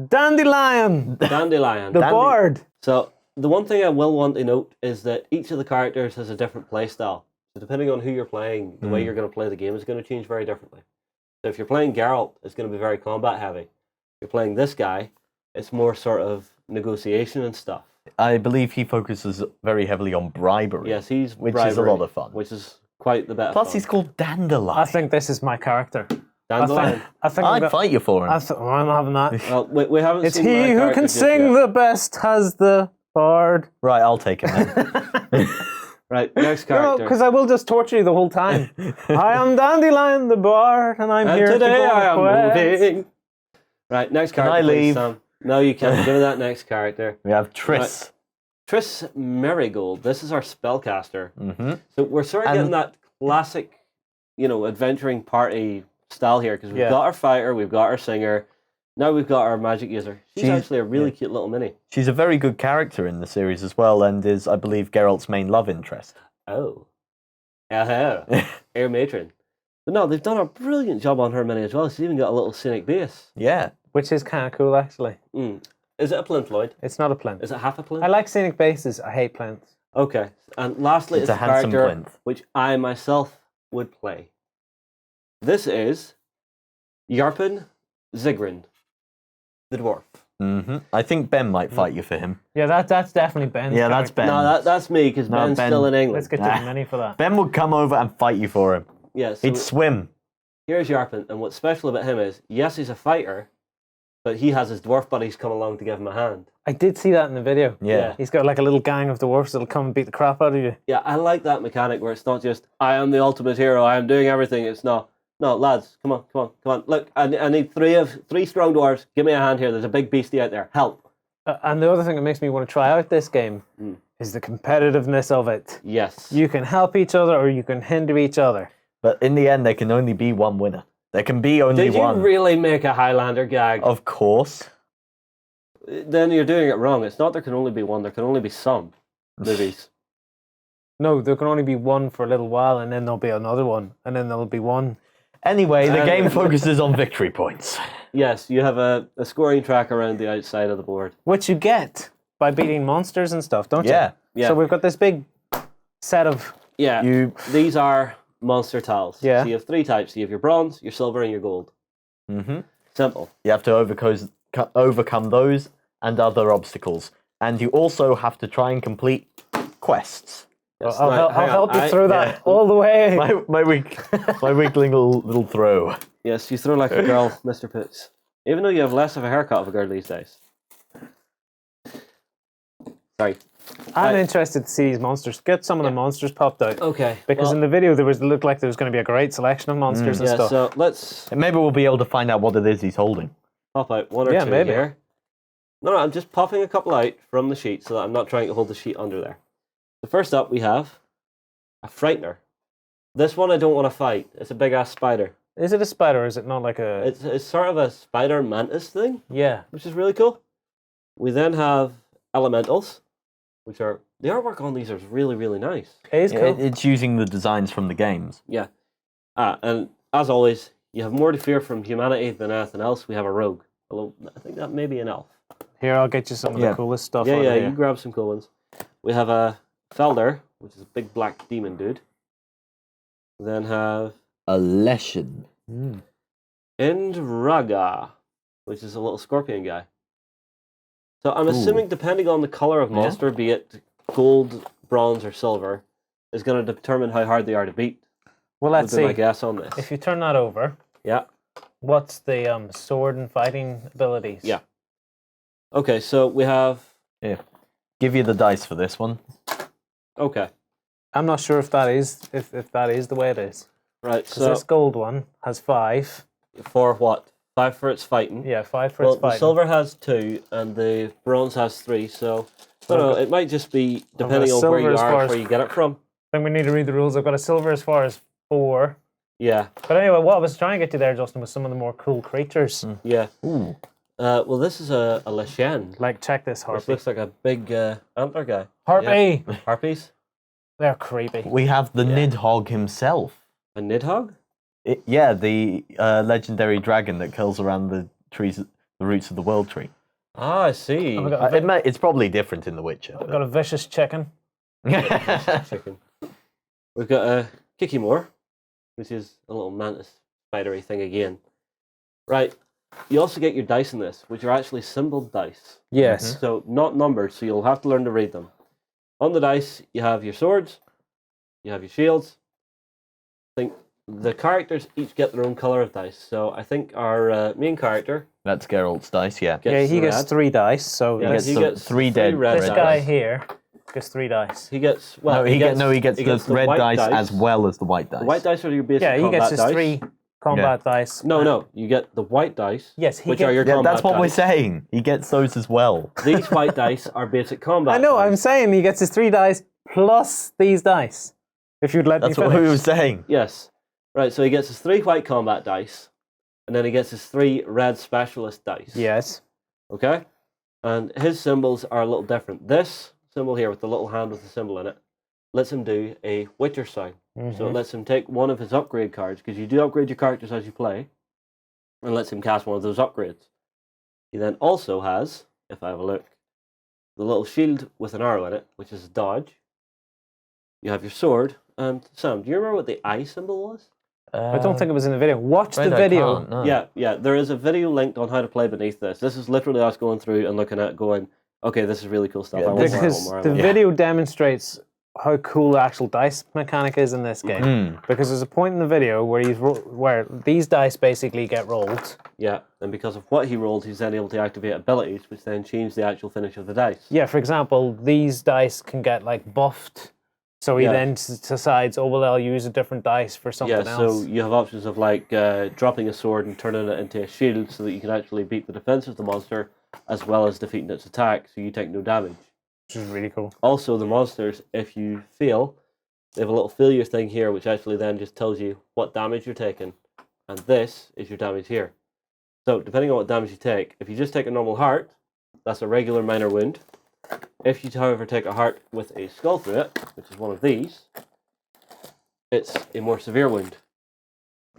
S2: Dandelion,
S1: Dandelion.
S2: the bard.
S1: So the one thing I will want to note is that each of the characters has a different play style. So depending on who you're playing, the way you're going to play the game is going to change very differently. So if you're playing Geralt, it's going to be very combat heavy. If you're playing this guy, it's more sort of negotiation and stuff.
S4: I believe he focuses very heavily on bribery.
S1: Yes, he's
S4: Which is a
S1: bribery,
S4: lot of fun.
S1: which is quite the bit.
S4: Plus,
S1: of
S4: he's
S1: fun.
S4: called Dandelion.
S2: I think this is my character.
S1: Dandelion.
S2: I think I'm
S4: I'd
S2: gonna-
S4: fight you for him.
S2: I'm having that.
S1: Well, we haven't
S2: It's
S1: seen my
S2: he who
S1: character
S2: can
S1: just
S2: sing
S1: yet.
S2: the best has the bard.
S4: Right, I'll take him then.
S1: Right, next
S2: No,
S1: character.
S2: because I will just torture you the whole time. I am Dandelion the bard, and I'm
S1: And
S2: here
S1: today
S2: to go
S1: I am
S2: on a quest.
S1: moving. Right, next
S4: Can
S1: character.
S4: I
S1: please,
S4: leave?
S1: Sam. No, you can't. Give me that next character.
S4: We have Triss.
S1: Triss Merigold. This is our spellcaster.
S4: Mm-hmm.
S1: So we're sort of
S4: And-
S1: getting that classic, adventuring party style here because we've
S2: Yeah.
S1: got our fighter, we've got our singer, now we've got our magic user. She's
S4: She's-
S1: actually a really cute little mini.
S4: She's a very good character in the series as well, and is, I believe, Geralt's main love interest.
S1: Oh. Air matron. But no, they've done a brilliant job on her mini as well. She's even got a little scenic base.
S4: Yeah.
S2: Which is kind of cool, actually.
S1: Mm. Is it a plinth, Lloyd?
S2: It's not a plinth.
S1: Is it half a plinth?
S2: I like scenic bases. I hate plinths.
S1: Okay. And lastly,
S4: It's
S1: it's
S4: a
S1: a
S4: handsome
S1: character
S4: plinth.
S1: which I myself would play. This is Yarpen Zigrind, the dwarf.
S4: Mm-hmm. I think Ben might fight you for him.
S2: Yeah, that's definitely Ben's
S4: Yeah, that's
S2: character.
S4: Ben.
S1: No, that's me because
S4: No,
S1: Ben's
S4: Ben-
S1: still in England.
S2: Let's get to the mini for that.
S4: Ben would come over and fight you for him.
S1: Yeah, so
S4: He'd swim.
S1: here's Yarpen, and what's special about him is, yes, he's a fighter, but he has his dwarf buddies come along to give him a hand.
S2: I did see that in the video.
S4: Yeah.
S2: He's got like a little gang of dwarfs that'll come and beat the crap out of you.
S1: Yeah, I like that mechanic where it's not just, I am the ultimate hero, I am doing everything. It's no, lads, come on. Look, I need three strong dwarves. Give me a hand here. There's a big beastie out there. Help.
S2: And the other thing that makes me want to try out this game is the competitiveness of it.
S1: Yes.
S2: You can help each other or you can hinder each other.
S4: But in the end, there can only be one winner. There can be only
S1: Did you
S4: one.
S1: really make a Highlander gag?
S4: Of course.
S1: Then you're doing it wrong. It's not there can only be one. There can only be some movies.
S2: No, there can only be one for a little while and then there'll be another one. And then there'll be one.
S4: Anyway, the game focuses on victory points.
S1: Yes, you have a scoring track around the outside of the board.
S2: Which you get by beating monsters and stuff, don't you?
S4: Yeah.
S1: Yeah.
S2: So we've got this big set of...
S1: Yeah. These are monster tiles.
S2: Yeah.
S1: So you have 3 types. You have your bronze, your silver, and your gold.
S4: Mm-hmm.
S1: Simple.
S4: You have to overcome those and other obstacles. And you also have to try and complete quests.
S1: Yes,
S2: I'll
S1: now, hang
S2: help
S1: on.
S2: you through that
S4: yeah.
S2: all the way.
S4: My weak little throw.
S1: Yes, you throw like a girl, Mr. Poots. Even though you have less of a haircut of a girl these days. Sorry.
S2: I'm interested to see these monsters. Get some of the monsters popped out.
S1: Okay.
S2: Because in the video, it looked like there was going to be a great selection of monsters and
S1: yeah,
S2: stuff.
S1: so let's
S4: And maybe we'll be able to find out what it is he's holding.
S1: pop out 1 or
S2: Yeah,
S1: 2
S2: maybe.
S1: here. No, I'm just popping a couple out from the sheet so that I'm not trying to hold the sheet under there. So first up, we have a Frightener. This one I don't want to fight. It's a big-ass spider.
S2: Is it a spider or is it not like a...
S1: It's sort of a spider mantis thing,
S2: Yeah.
S1: which is really cool. We then have Elementals, which are... The artwork on these is really, really nice.
S2: It is cool.
S4: It's using the designs from the games.
S1: Yeah. And as always, you have more to fear from humanity than anything else. We have a rogue. Although, I think that may be an elf.
S2: Here, I'll get you some of the coolest stuff.
S1: Yeah,
S2: out
S1: yeah,
S2: of here.
S1: you grab some cool ones. We have a Felder, which is a big black demon dude. We then have
S4: A lesson.
S1: Indraga, which is a little scorpion guy. So I'm assuming, depending on the color of monster, be it gold, bronze, or silver, is going to determine how hard they are to beat.
S2: Well, let's
S1: would be my
S2: see.
S1: guess on this.
S2: If you turn that over,
S1: Yeah.
S2: what's the sword and fighting abilities?
S1: Yeah. Okay, so we have...
S4: Give you the dice for this one.
S1: Okay,
S2: I'm not sure if that is if that is the way it is.
S1: right,
S2: 'Cause
S1: so
S2: this gold one has 5.
S1: for what? 5 for its fighting.
S2: Yeah, 5 for
S1: Well,
S2: its
S1: the
S2: fighting.
S1: silver has 2, and the bronze has 3, so... I don't know, it might just be depending on where
S2: silver
S1: you
S2: as far
S1: are,
S2: as-
S1: where you get it from.
S2: I think we need to read the rules. I've got a silver as far as 4.
S1: Yeah,
S2: But anyway, what I was trying to get to there, Justin, was some of the more cool creatures.
S1: yeah.
S4: Ooh.
S1: Well, this is a Leshen.
S2: Like, check this
S1: This
S2: harpy.
S1: looks like a big antler guy.
S2: Harpy!
S1: Harpies?
S2: They're creepy.
S4: We have the Nidhogg himself.
S1: A Nidhogg?
S4: The legendary dragon that curls around the trees, the roots of the world tree.
S1: Ah, I see.
S2: I've got,
S4: It's probably different in The Witcher.
S2: I've got a vicious chicken.
S1: Chicken. We've got a Kikimore, which is a little mantis spidery thing again. Right. You also get your dice in this, which are actually symboled dice.
S2: Yes.
S1: So not numbered, so you'll have to learn to read them. On the dice, you have your swords, you have your shields. I think the characters each get their own color of dice. So I think our main character
S4: That's Geralt's dice, yeah.
S1: gets
S2: Yeah, he
S1: the
S2: gets
S1: red.
S2: 3 dice. So
S1: Yeah,
S2: this,
S1: he
S4: so
S1: gets
S4: 3 dead
S1: red
S2: this
S1: dice.
S2: guy here gets 3 dice.
S1: He gets well.
S4: No, he gets the red
S1: white
S4: dice as well as the white dice.
S1: The white dice are your basic
S2: Yeah, he
S1: combat
S2: gets his
S1: dice.
S2: 3 combat dice.
S1: No, you get the white dice.
S2: Yes, he
S1: which
S2: gets.
S1: are your
S4: Yeah,
S1: combat
S4: that's what we're
S1: dice.
S4: saying. He gets those as well.
S1: These white dice are basic combat.
S2: I know.
S1: dice.
S2: I'm saying he gets his 3 dice plus these dice. If you'd let
S4: That's
S2: me
S4: what
S2: finish.
S4: we were saying.
S1: Yes. Right, so he gets his 3 white combat dice, and then he gets his 3 red specialist dice.
S2: Yes.
S1: Okay? And his symbols are a little different. This symbol here with the little hand with the symbol in it lets him do a Witcher sign. So it lets him take one of his upgrade cards, because you do upgrade your characters as you play, and lets him cast one of those upgrades. He then also has, if I have a look, the little shield with an arrow in it, which is a dodge. You have your sword, and Sam, do you remember what the eye symbol was?
S2: I don't think it was in the video. Watch
S4: Red
S2: the
S4: I
S2: video.
S4: can't, no.
S1: Yeah, there is a video linked on how to play beneath this. This is literally us going through and looking at going, okay, this is really cool stuff.
S4: Yeah,
S1: I want more, I
S2: Because
S1: want more, I
S2: the
S1: want more.
S2: video demonstrates how cool the actual dice mechanic is in this game. Because there's a point in the video where where these dice basically get rolled.
S1: Yeah, and because of what he rolled, he's then able to activate abilities, which then change the actual finish of the dice.
S2: Yeah, for example, these dice can get like buffed. So he
S1: Yeah.
S2: then decides, oh, well, I'll use a different dice for something
S1: Yeah,
S2: else.
S1: so you have options of like dropping a sword and turning it into a shield so that you can actually beat the defense of the monster as well as defeating its attack, so you take no damage.
S2: Which is really cool.
S1: Also, the monsters, if you fail, they have a little failure thing here, which actually then just tells you what damage you're taking. And this is your damage here. So, depending on what damage you take, if you just take a normal heart, that's a regular minor wound. If you, however, take a heart with a skull through it, which is one of these, it's a more severe wound.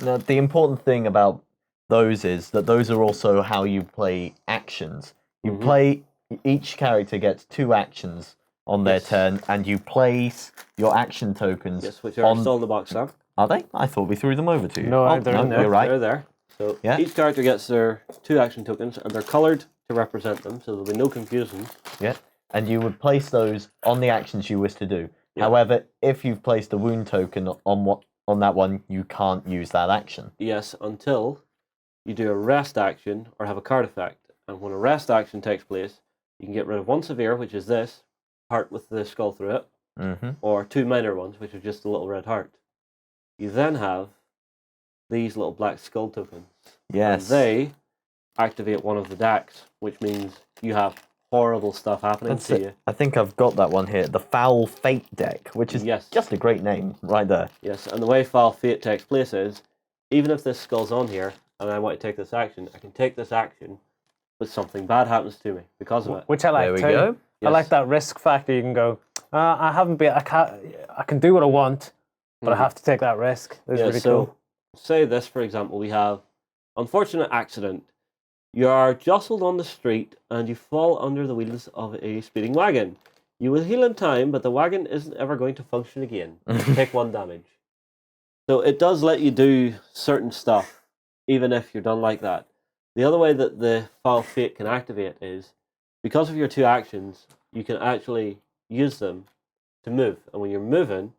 S4: Now, the important thing about those is that those are also how you play actions. You play, each character gets 2 actions on their turn, and you place your action tokens.
S1: Yes, which are still in the box, Sam.
S4: Are they? I thought we threw them over to you.
S2: No, they're in there.
S4: You're right.
S1: They're there. So
S4: Yeah.
S1: each character gets their 2 action tokens, and they're coloured to represent them, so there'll be no confusion.
S4: Yeah. And you would place those on the actions you wish to do.
S1: Yeah.
S4: However, if you've placed a wound token on that one, you can't use that action.
S1: Yes, until you do a rest action or have a card effect. And when a rest action takes place, you can get rid of 1 severe, which is this, heart with the skull through it, or 2 minor ones, which are just a little red heart. You then have these little black skull tokens.
S4: Yes.
S1: And they activate one of the decks, which means you have horrible stuff happening
S4: That's
S1: to
S4: it.
S1: you.
S4: I think I've got that one here. The Foul Fate deck, which is
S1: Yes.
S4: just a great name right there.
S1: Yes, and the way Foul Fate takes place is, even if this skull's on here, and I want to take this action, I can take this action, but something bad happens to me because of it.
S2: Which I like
S4: There we
S2: too.
S4: go.
S2: I like
S1: Yes.
S2: that risk factor. You can go, I haven't been, I can do what I want, but I have to take that risk. It's really
S1: so
S2: cool.
S1: say this, for example, we have unfortunate accident. You are jostled on the street and you fall under the wheels of a speeding wagon. You will heal in time, but the wagon isn't ever going to function again. Take 1 damage. So it does let you do certain stuff, even if you're done like that. The other way that the Foul Fate can activate is, because of your 2 actions, you can actually use them to move. And when you're moving,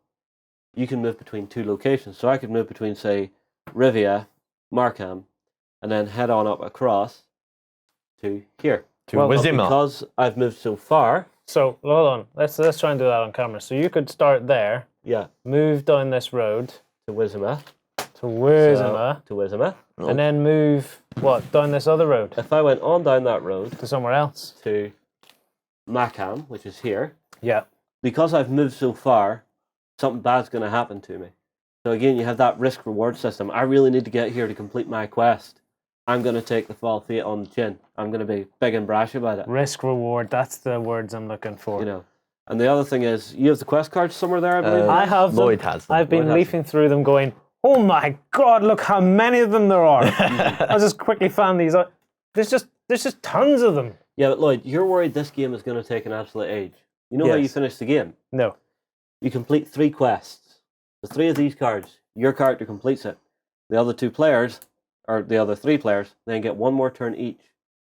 S1: you can move between 2 locations. So I could move between, say, Rivia, Markham, and then head on up across to here.
S4: To
S2: Well,
S1: But
S4: Wizima.
S1: because I've moved so far,
S2: So hold on, let's try and do that on camera. So you could start there,
S1: yeah,
S2: move down this road
S1: to Wizima,
S2: to Wizima,
S1: to Wizima.
S2: and then move what down this other road
S1: If I went on down that road
S2: to somewhere else.
S1: to Macam, which is here,
S2: Yeah.
S1: because I've moved so far, something bad's going to happen to me. So again, you have that risk reward system. I really need to get here to complete my quest. I'm going to take the Foul Fate on the chin. I'm going to be big and brash about it.
S2: Risk reward. That's the words I'm looking for.
S1: You know. And the other thing is, you have the quest cards somewhere there, I believe.
S2: I have them.
S4: Lloyd has them.
S2: I've been
S1: Lloyd has
S2: leafing through them, going, "Oh my God! Look how many of them there are!" I just quickly found these. There's just tons of them.
S1: Yeah, but Lloyd, you're worried this game is going to take an absolute age. You know how you
S2: Yes.
S1: finish the game?
S2: No.
S1: You complete 3 quests. The 3 of these cards, your character completes it. The other 2 players, or the other 3 players, then get 1 more turn each,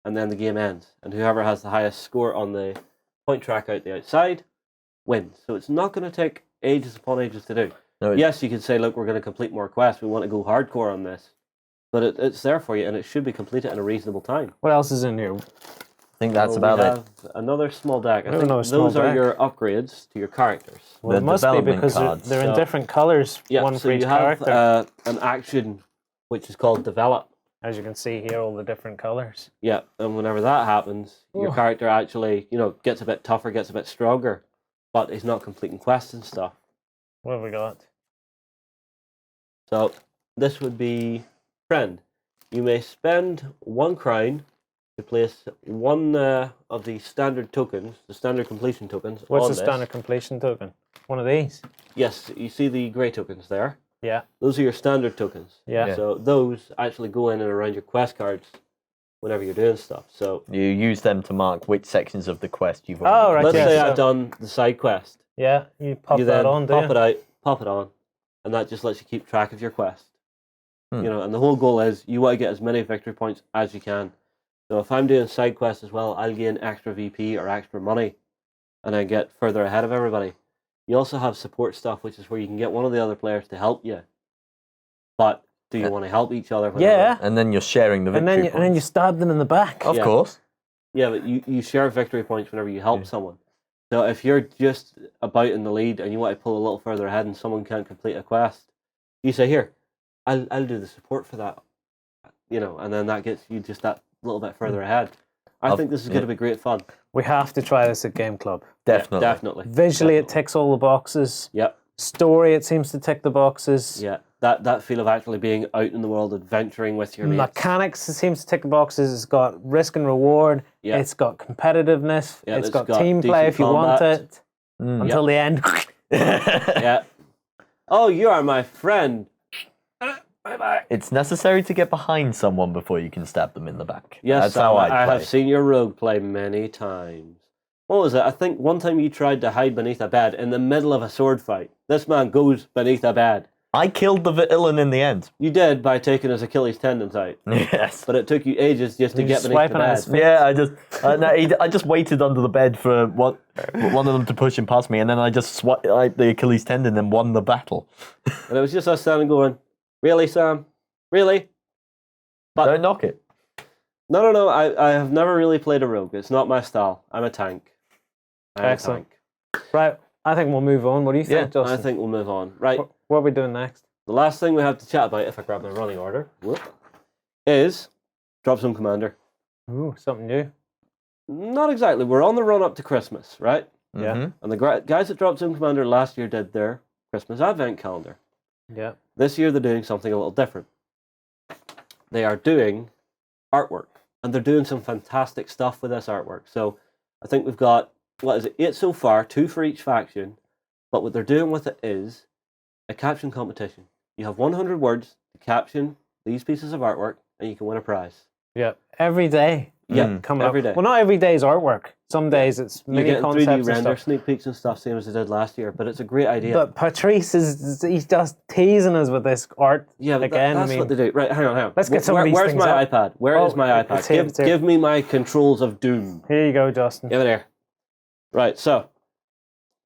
S1: and then the game ends. And whoever has the highest score on the point track out the outside wins. So it's not going to take ages upon ages to do.
S4: No,
S1: Yes, you could say, look, we're going to complete more quests. We want to go hardcore on this. But it's there for you, and it should be completed in a reasonable time.
S2: What else is in here?
S4: I think that's
S1: So
S4: about
S1: we
S4: it.
S1: have another small deck. I
S2: We have
S1: think
S2: another small
S1: those are
S2: deck.
S1: your upgrades to your characters.
S2: Well, it
S4: The
S2: must be
S4: development
S2: because
S4: cards.
S2: they're in
S1: So-
S2: different colors,
S1: Yeah,
S2: one
S1: so
S2: for each
S1: you have
S2: character.
S1: an action which is called develop.
S2: As you can see here, all the different colors.
S1: Yeah, and whenever that happens, your
S2: Oh.
S1: character actually, gets a bit tougher, gets a bit stronger, but he's not completing quests and stuff.
S2: What have we got?
S1: So this would be friend. You may spend 1 crown to place 1 of the standard tokens, the standard completion tokens.
S2: What's
S1: on
S2: the
S1: this.
S2: standard completion token? One of these.
S1: Yes, you see the grey tokens there.
S2: Yeah.
S1: Those are your standard tokens.
S2: Yeah.
S4: Yeah.
S1: So those actually go in and around your quest cards whenever you're doing stuff. So
S4: You use them to mark which sections of the quest you've
S2: Oh,
S4: already
S2: right,
S1: let's
S2: yeah,
S1: say
S2: so-
S1: I've done the side quest.
S2: Yeah. You pop
S1: you
S2: that
S1: then
S2: on, do
S1: pop
S2: you?
S1: it out, pop it on, and that just lets you keep track of your quest.
S4: Hmm.
S1: And the whole goal is you want to get as many victory points as you can. So if I'm doing side quests as well, I'll gain extra VP or extra money, and I get further ahead of everybody. You also have support stuff, which is where you can get one of the other players to help you. But do you want to help each other? whenever-
S2: Yeah.
S4: And then you're sharing the
S2: And
S4: victory
S2: then you
S4: points.
S2: stab them in the back.
S4: Of
S1: Yeah.
S4: course.
S1: Yeah, but you share victory points whenever you help
S4: Yeah.
S1: someone. So if you're just about in the lead and you want to pull a little further ahead and someone can't complete a quest, you say, here, I'll do the support for that. And then that gets you just that little bit further ahead. I think this is going to be great fun.
S2: We have to try this at Game Club.
S4: Definitely.
S1: Yeah, definitely.
S2: Visually, it
S1: Definitely.
S2: ticks all the boxes.
S1: Yep.
S2: Story, it seems to tick the boxes.
S1: Yeah. That feel of actually being out in the world, adventuring with your mates.
S2: Mechanics, it seems to tick the boxes. It's got risk and reward.
S1: Yeah.
S2: It's got competitiveness.
S1: Yeah,
S2: it's
S1: it's
S2: got
S1: got
S2: team play
S1: decent
S2: if you want
S1: combat.
S2: it.
S4: Mm.
S2: Until the end.
S1: Yeah. Oh, you are my friend. Bye-bye.
S4: It's necessary to get behind someone before you can stab them in the back.
S1: Yes,
S4: That's how I
S1: I
S4: play.
S1: have seen your rogue play many times. What was it? I think one time you tried to hide beneath a bed in the middle of a sword fight. This man goes beneath a bed.
S4: I killed the villain in the end.
S1: You did by taking his Achilles tendons out,
S4: Yes.
S1: but it took you ages just to
S2: You
S1: get
S2: just
S1: beneath the
S2: swiping at his
S1: bed.
S2: feet.
S4: Yeah, I just waited under the bed for one of them to push him past me, and then I just swiped the Achilles tendon and won the battle.
S1: And it was just us standing going, really, Sam? Really? But
S4: Don't knock it.
S1: no. I have never really played a rogue. It's not my style. I'm a tank. I'm a
S2: Excellent.
S1: tank.
S2: Right, I think we'll move on. What do you think,
S1: Yeah,
S2: Justin?
S1: I think we'll move on. Right.
S2: What are we doing next?
S1: The last thing we have to chat about, if I grab my running order, is Dropzone Commander.
S2: Ooh, something new.
S1: Not exactly. We're on the run up to Christmas, right?
S2: Yeah.
S4: Mhm.
S1: And the guys at Dropzone Commander last year did their Christmas Advent calendar.
S2: Yeah.
S1: This year they're doing something a little different. They are doing artwork, and they're doing some fantastic stuff with this artwork. So I think we've got, 8 so far, 2 for each faction. But what they're doing with it is a caption competition. You have 100 words to caption these pieces of artwork, and you can win a prize.
S2: Yeah. Every day.
S1: Yeah,
S2: Coming
S1: every
S2: up.
S1: day.
S2: Well, not every day is artwork. Some days it's
S1: You're
S2: mini
S1: getting 3D
S2: concepts and
S1: render
S2: stuff.
S1: sneak peeks and stuff, same as they did last year. But it's a great idea.
S2: But Patrice he's just teasing us with this art
S1: yeah, but
S2: again.
S1: that's
S2: I mean,
S1: what they do. Right, hang on.
S2: Let's get some of these
S1: Where's
S2: things
S1: my
S2: up.
S1: iPad? Where is my iPad?
S2: it's here, it's here.
S1: Give me my controls of doom.
S2: Here you go, Justin.
S1: Give it here. Right, so.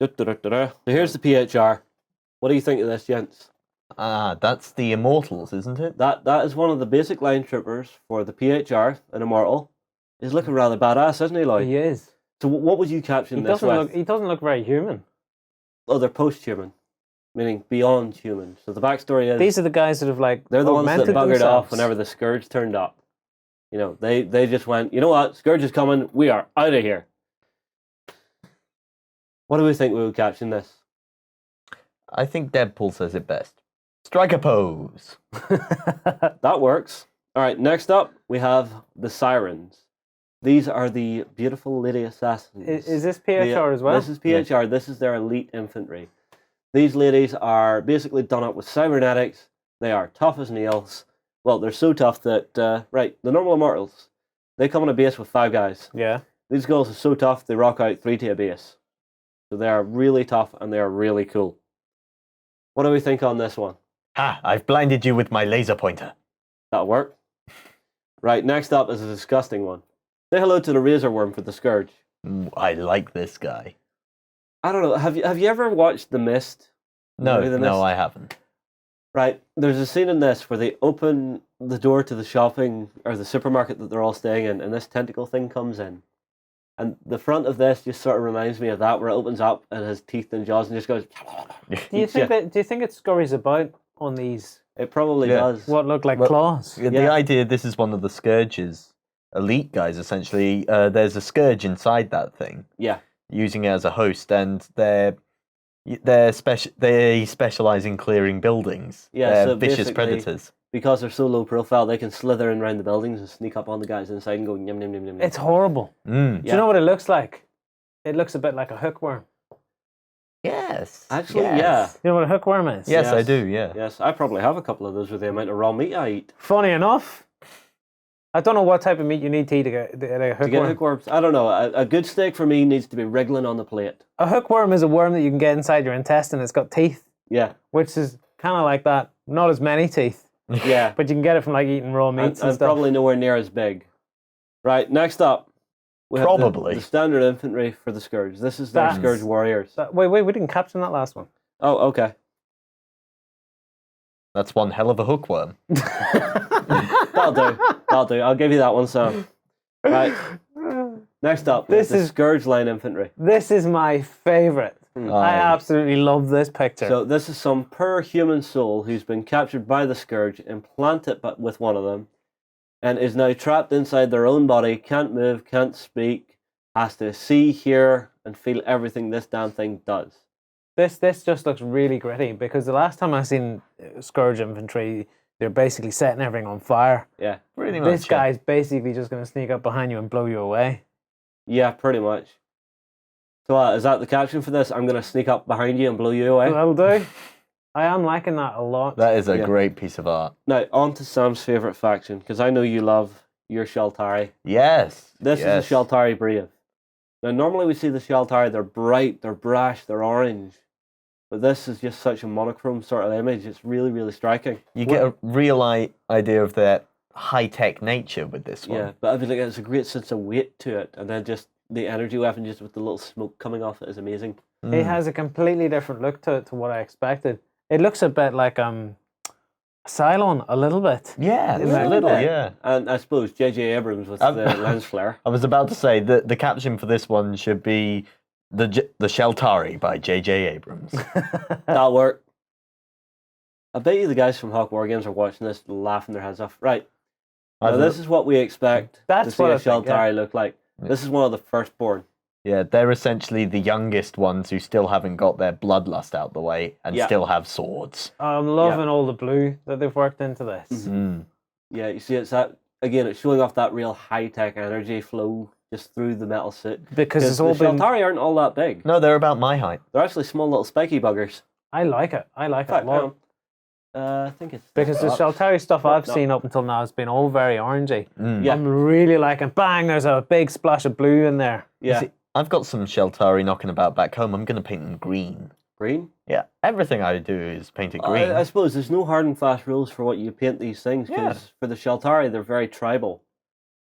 S1: So here's the PHR. What do you think of this, gents?
S4: That's the Immortals, isn't it?
S1: That is one of the basic line troopers for the PHR, an Immortal. He's looking rather badass, isn't he, Lloyd?
S2: He is.
S1: So what would you caption
S2: He
S1: this
S2: doesn't
S1: with?
S2: look. He doesn't look very human.
S1: Oh, they're post-human, meaning beyond human. So the backstory is
S2: These are the guys that have like
S1: they're the ones that
S2: augmented
S1: buggered
S2: themselves.
S1: off whenever the Scourge turned up. You know, they just went, you know what, Scourge is coming, we are out of here. What do we think we would caption this?
S4: I think Deadpool says it best. Strike a pose.
S1: That works. All right, next up, we have the Sirens. These are the beautiful lady assassins.
S2: Is this PHR as well?
S1: This is PHR. This is their elite infantry. These ladies are basically done up with cybernetics. They are tough as nails. Well, they're so tough that, right, the normal Immortals, they come on a base with 5 guys.
S2: Yeah.
S1: These girls are so tough, they rock out 3 to a base. So they are really tough and they are really cool. What do we think on this one?
S4: Ha! I've blinded you with my laser pointer.
S1: That'll work. Right, next up is a disgusting one. Say hello to the Razor Worm for the Scourge.
S4: I like this guy.
S1: I don't know, have you ever watched The Mist?
S4: No,
S1: Movie The Mist?
S4: no, I haven't.
S1: Right, there's a scene in this where they open the door to the shopping or the supermarket that they're all staying in, and this tentacle thing comes in. And the front of this just sort of reminds me of that, where it opens up and has teeth and jaws and just goes.
S2: Do you think it scurries about on these
S1: It probably
S4: Yeah.
S1: does.
S2: what look like
S4: Well,
S2: claws?
S4: The
S1: Yeah.
S4: idea this is one of the Scourge's elite guys, essentially. There's a Scourge inside that thing,
S1: Yeah,
S4: using it as a host, and they specialize in clearing buildings.
S1: Yeah,
S4: They're
S1: so
S4: vicious
S1: basically-
S4: predators.
S1: because they're so low profile, they can slither in around the buildings and sneak up on the guys inside and go yum yum yum yum.
S2: It's horrible.
S4: Mm.
S2: Do you know what it looks like? It looks a bit like a hookworm.
S4: Yes.
S1: Actually,
S4: yes.
S2: You know what a hookworm is?
S4: Yes, I
S1: Yes.
S4: do. Yeah.
S1: Yes, I probably have a couple of those with the amount of raw meat I eat.
S2: Funny enough, I don't know what type of meat you need to eat to get a
S1: To get
S2: hookworm.
S1: hookworms, I don't know. A good steak for me needs to be wriggling on the plate.
S2: A hookworm is a worm that you can get inside your intestine. It's got teeth,
S1: Yeah,
S2: which is kind of like that. Not as many teeth,
S1: yeah.
S2: but you can get it from like eating raw
S1: and,
S2: meats and
S1: and
S2: stuff.
S1: probably nowhere near as big. Right, next up. We have
S4: Probably.
S1: the standard infantry for the Scourge. This is their
S2: That's-
S1: Scourge warriors.
S2: Wait, we didn't caption that last one.
S1: Oh, okay.
S4: That's one hell of a hookworm.
S1: That'll do. That'll do. I'll give you that one, Sam. Right. Next up,
S2: This
S1: the
S2: is-
S1: Scourge line infantry.
S2: This is my favorite. I
S4: Aye.
S2: absolutely love this picture.
S1: So this is some poor human soul who's been captured by the Scourge, implanted but with one of them, and is now trapped inside their own body, can't move, can't speak, has to see, hear, and feel everything this damn thing does.
S2: This just looks really gritty because the last time I seen Scourge infantry, they're basically setting everything on fire.
S1: Yeah.
S4: Pretty much.
S2: This guy's basically just going to sneak up behind you and blow you away.
S1: Yeah, pretty much. So is that the caption for this? I'm going to sneak up behind you and blow you away?
S2: That'll do. I am liking that a lot.
S4: That is a
S1: Yeah.
S4: great piece of art.
S1: Now, on to Sam's favourite faction, because I know you love your Sheltari.
S4: Yes.
S1: This
S4: yes.
S1: is a Sheltari Brave. Now, normally we see the Sheltari, they're bright, they're brash, they're orange. But this is just such a monochrome sort of image. It's really, really striking.
S4: You get a real idea of their high-tech nature with this one.
S1: Yeah, but I mean, like, it's a great sense of weight to it. And then just the energy weapon, just with the little smoke coming off it, is amazing.
S2: It has a completely different look to it to what I expected. It looks a bit like Cylon, a little bit.
S4: Yeah,
S2: Yeah.
S4: a little, yeah.
S1: And I suppose J.J. Abrams with the lens flare.
S4: I was about to say that the caption for this one should be the Sheltari by J.J. Abrams.
S1: That'll work. I bet you the guys from Hawk Wargames are watching this laughing their heads off. Right. Now, this is what we expect
S2: That's
S1: to see
S2: what
S1: a
S2: I think, yeah.
S1: Sheltari look like. This is one of the firstborn.
S4: Yeah, they're essentially the youngest ones who still haven't got their bloodlust out the way and
S1: Yeah.
S4: still have swords.
S2: I'm loving all the blue that they've worked into this.
S4: Mm.
S1: Yeah, you see, it's that again. It's showing off that real high-tech energy flow just through the metal suit.
S2: Because it's all
S1: the
S2: been...
S1: Sheltari aren't all that big.
S4: No, they're about my height.
S1: They're actually small little spiky buggers.
S2: I like it. I like it a
S1: Fact,
S2: lot.
S1: I think it's
S2: Because the Sheltari stuff I've
S1: no.
S2: seen up until now has been all very orangey.
S1: Yeah.
S2: I'm really liking, bang, there's a big splash of blue in there.
S1: Yeah,
S4: See, I've got some Sheltari knocking about back home. I'm going to paint them green.
S1: green.
S4: Yeah, everything I do is paint it green.
S1: I suppose there's no hard and fast rules for what you paint these things because
S4: Yeah.
S1: for the Sheltari they're very tribal.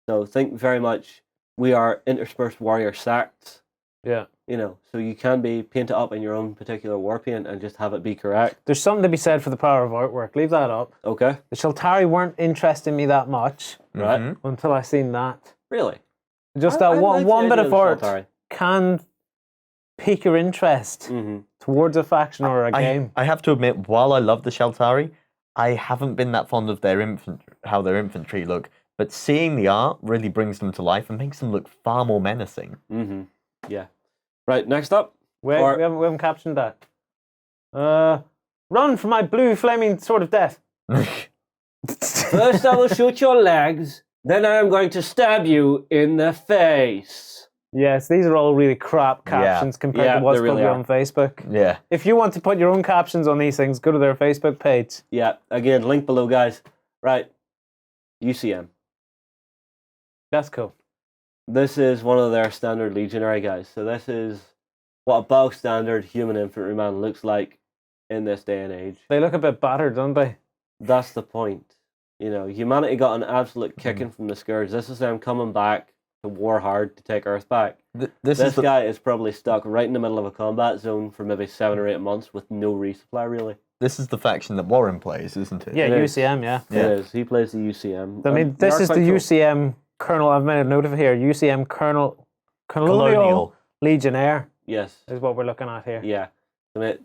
S1: So think very much we are interspersed warrior sects.
S2: Yeah.
S1: You know, so you can be paint it up in your own particular war paint and just have it be correct.
S2: There's something to be said for the power of artwork. Leave that up.
S1: Okay,
S2: The Sheltari weren't interesting me that much
S1: right?
S4: Mhm.
S2: until I seen that.
S1: Really?
S2: Just
S1: I
S2: that
S1: like
S2: one
S1: the
S2: bit
S1: idea
S2: of art
S1: Sheltari.
S2: can pique your interest
S1: Mm-hmm.
S2: towards a faction or a game.
S4: I have to admit, while I love the Sheltari, I haven't been that fond of their how their infantry look. But seeing the art really brings them to life and makes them look far more menacing.
S1: Mm-hmm. Yeah. Right. Next up.
S2: Wait,
S1: or-
S2: we haven't captioned that. Run for my blue flaming sword of death.
S1: First, I will shoot your legs. Then I am going to stab you in the face.
S2: Yes, these are all really crap captions compared
S1: Yeah,
S2: to what's
S1: they really
S2: probably on Facebook.
S4: Yeah.
S2: If you want to put your own captions on these things, go to their Facebook page.
S1: Yeah. Again, link below, guys. Right. UCM.
S2: That's cool.
S1: This is one of their standard legionary guys. So this is what a bog standard human infantryman looks like in this day and age.
S2: They look a bit battered, don't they?
S1: That's the point. You know, humanity got an absolute kicking from the Scourge. This is them coming back to war hard to take Earth back.
S4: This
S1: This
S4: is the,
S1: guy is probably stuck right in the middle of a combat zone for maybe 7 or 8 months with no resupply, really.
S4: this is the faction that Warren plays, isn't it?
S2: Yeah,
S1: It is.
S2: UCM, yeah.
S4: Yeah.
S1: It is. He plays the UCM.
S2: I mean,
S1: They
S2: this
S1: are
S2: is the
S1: quite cool.
S2: UCM Colonel, I've made a note of it here, UCM Colonial
S4: Colonial.
S2: Legionnaire
S1: Yes.
S2: is what we're looking at here.
S1: Yeah. I mean,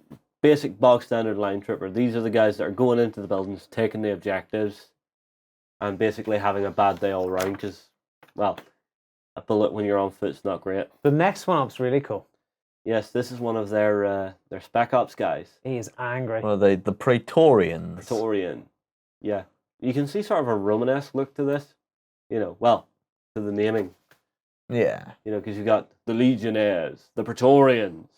S1: basic bog standard line trooper. These are the guys that are going into the buildings, taking the objectives, and basically having a bad day all round because, well, a bullet when you're on foot's not great.
S2: The next one up's really cool.
S1: Yes, this is one of their Spec Ops guys.
S2: He is angry.
S4: Well, the Praetorians.
S1: Praetorian. Yeah. You can see sort of a Romanesque look to this. You know, well, to the naming.
S4: Yeah.
S1: You know, because you've got the Legionnaires, the Praetorians.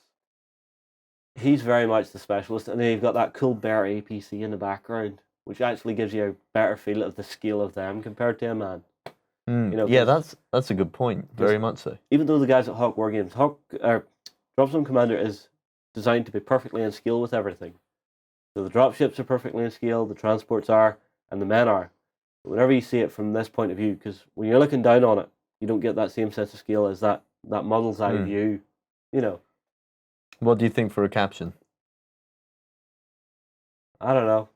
S1: He's very much the specialist, and then you've got that cool bear APC in the background, which actually gives you a better feel of the scale of them compared to a man.
S4: Mm,
S1: You know,
S4: yeah,
S1: 'cause-
S4: that's a good point. Very much so.
S1: Even though the guys at Hawk Wargames, Dropzone Commander is designed to be perfectly in scale with everything. So the dropships are perfectly in scale, the transports are, and the men are. But whenever you see it from this point of view, because when you're looking down on it, you don't get that same sense of scale as that model's eye view. You know,
S4: What do you think for a caption?
S1: I don't know.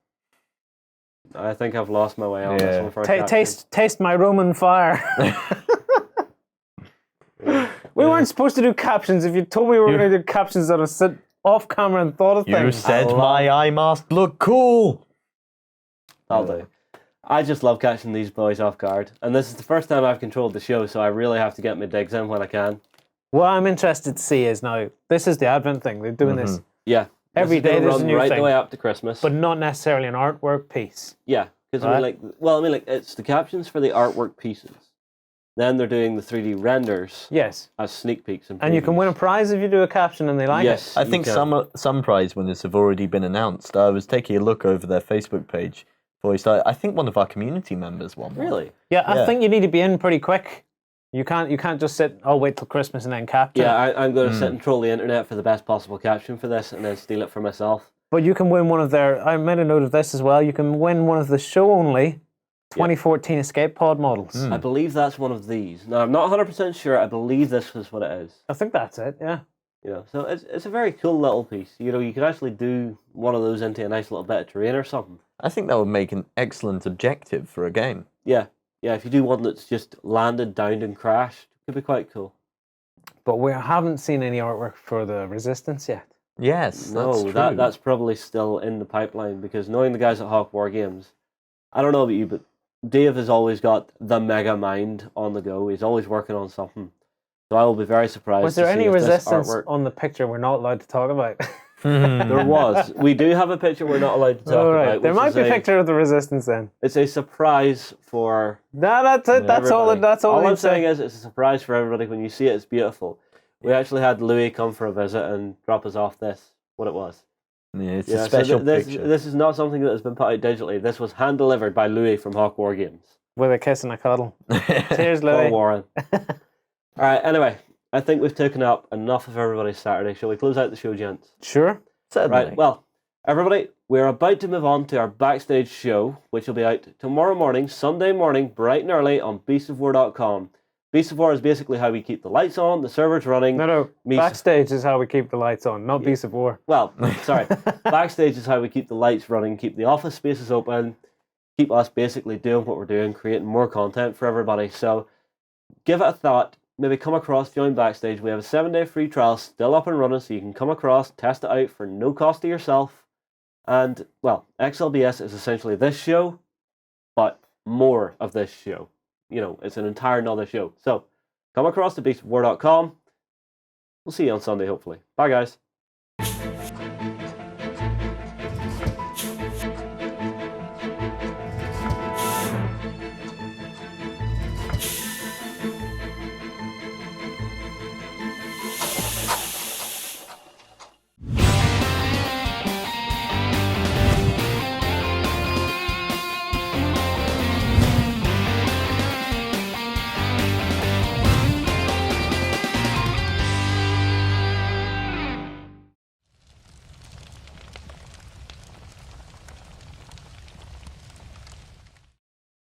S1: I think I've lost my way on this
S4: Yeah.
S1: one for a caption.
S2: Taste my Roman fire. We weren't supposed to do captions. If you told me we were going to do captions, I'd have sit off camera and thought of
S4: You
S2: things.
S4: said my eye mask looked cool.
S1: I'll do. I just love catching these boys off guard. And this is the first time I've controlled the show, so I really have to get my digs in when I can.
S2: What I'm interested to see is now, this is the Advent thing. They're doing this
S1: Yeah.
S2: every
S1: This is
S2: day.
S1: gonna
S2: There's a
S1: run
S2: new
S1: right
S2: thing,
S1: the way up to Christmas.
S2: but not necessarily an artwork piece.
S1: yeah, because
S2: Right.
S1: it's the captions for the artwork pieces. Then they're doing the 3D renders
S2: Yes.
S1: as sneak peeks.
S2: And you can win a prize if you do a caption and they like
S1: Yes,
S2: it.
S4: I
S1: you
S4: think
S1: can.
S4: some prize winners have already been announced. I was taking a look over their Facebook page before we started. I think one of our community members won one.
S1: Really?
S2: Yeah, I
S4: Yeah.
S2: think you need to be in pretty quick. You can't just sit, I'll wait till Christmas and then capture
S1: Yeah,
S2: it.
S1: I'm going to sit and troll the internet for the best possible caption for this and then steal it for myself.
S2: But you can win one of their, I made a note of this as well, you can win one of the show-only 2014 Escape Pod models.
S1: I believe that's one of these. Now, I'm not 100% sure. I believe this is what it is.
S2: I think that's it, yeah.
S1: You know, so it's a very cool little piece. You know, you could actually do one of those into a nice little bit of terrain or something.
S4: I think that would make an excellent objective for a game.
S1: Yeah, yeah. If you do one that's just landed, downed, and crashed, it could be quite cool.
S2: But we haven't seen any artwork for the Resistance yet.
S4: Yes, that's
S1: No,
S4: true.
S1: that's probably still in the pipeline because knowing the guys at Hawk Wargames, I don't know about you, but Dave has always got the mega mind on the go. He's always working on something. So I will be very surprised.
S2: Was there
S1: to see
S2: any
S1: if this
S2: resistance
S1: artwork...
S2: on the picture we're not allowed to talk about?
S1: There was. We do have a picture we're not allowed to talk
S2: All right.
S1: about.
S2: There
S1: which
S2: might
S1: is
S2: be a picture of the resistance then.
S1: It's a surprise for
S2: No, that's it. That's all.
S1: everybody.
S2: That's all.
S1: I'm
S2: I'm
S1: saying is it's a surprise for everybody. When you see it, it's beautiful. We actually had Louis come for a visit and drop us off this, what it was.
S4: Yeah, it's
S1: Yeah,
S4: a special
S1: so
S4: picture.
S1: this is not something that has been put out digitally. This was hand delivered by Louis from Hawk Wargames.
S2: With a kiss and a cuddle. Cheers, Louis.
S1: Paul Warren. All right. Anyway, I think we've taken up enough of everybody's Saturday. Shall we close out the show, gents?
S2: Sure.
S4: Certainly.
S1: Right. Well, everybody, we're about to move on to our backstage show, which will be out tomorrow morning, Sunday morning, bright and early on beastofwar.com. Beast of War is basically how we keep the lights on, the servers running.
S2: No.
S1: Me-
S2: Backstage is how we keep the lights on, not Beast of War.
S1: Well, sorry. Backstage is how we keep the lights running, keep the office spaces open, keep us basically doing what we're doing, creating more content for everybody. So give it a thought. Maybe come across, join Backstage. We have a 7-day free trial still up and running, so you can come across, test it out for no cost to yourself. And, well, XLBS is essentially this show, but more of this show. You know, it's an entire another show. So come across to beastofwar.com. We'll see you on Sunday, hopefully. Bye, guys.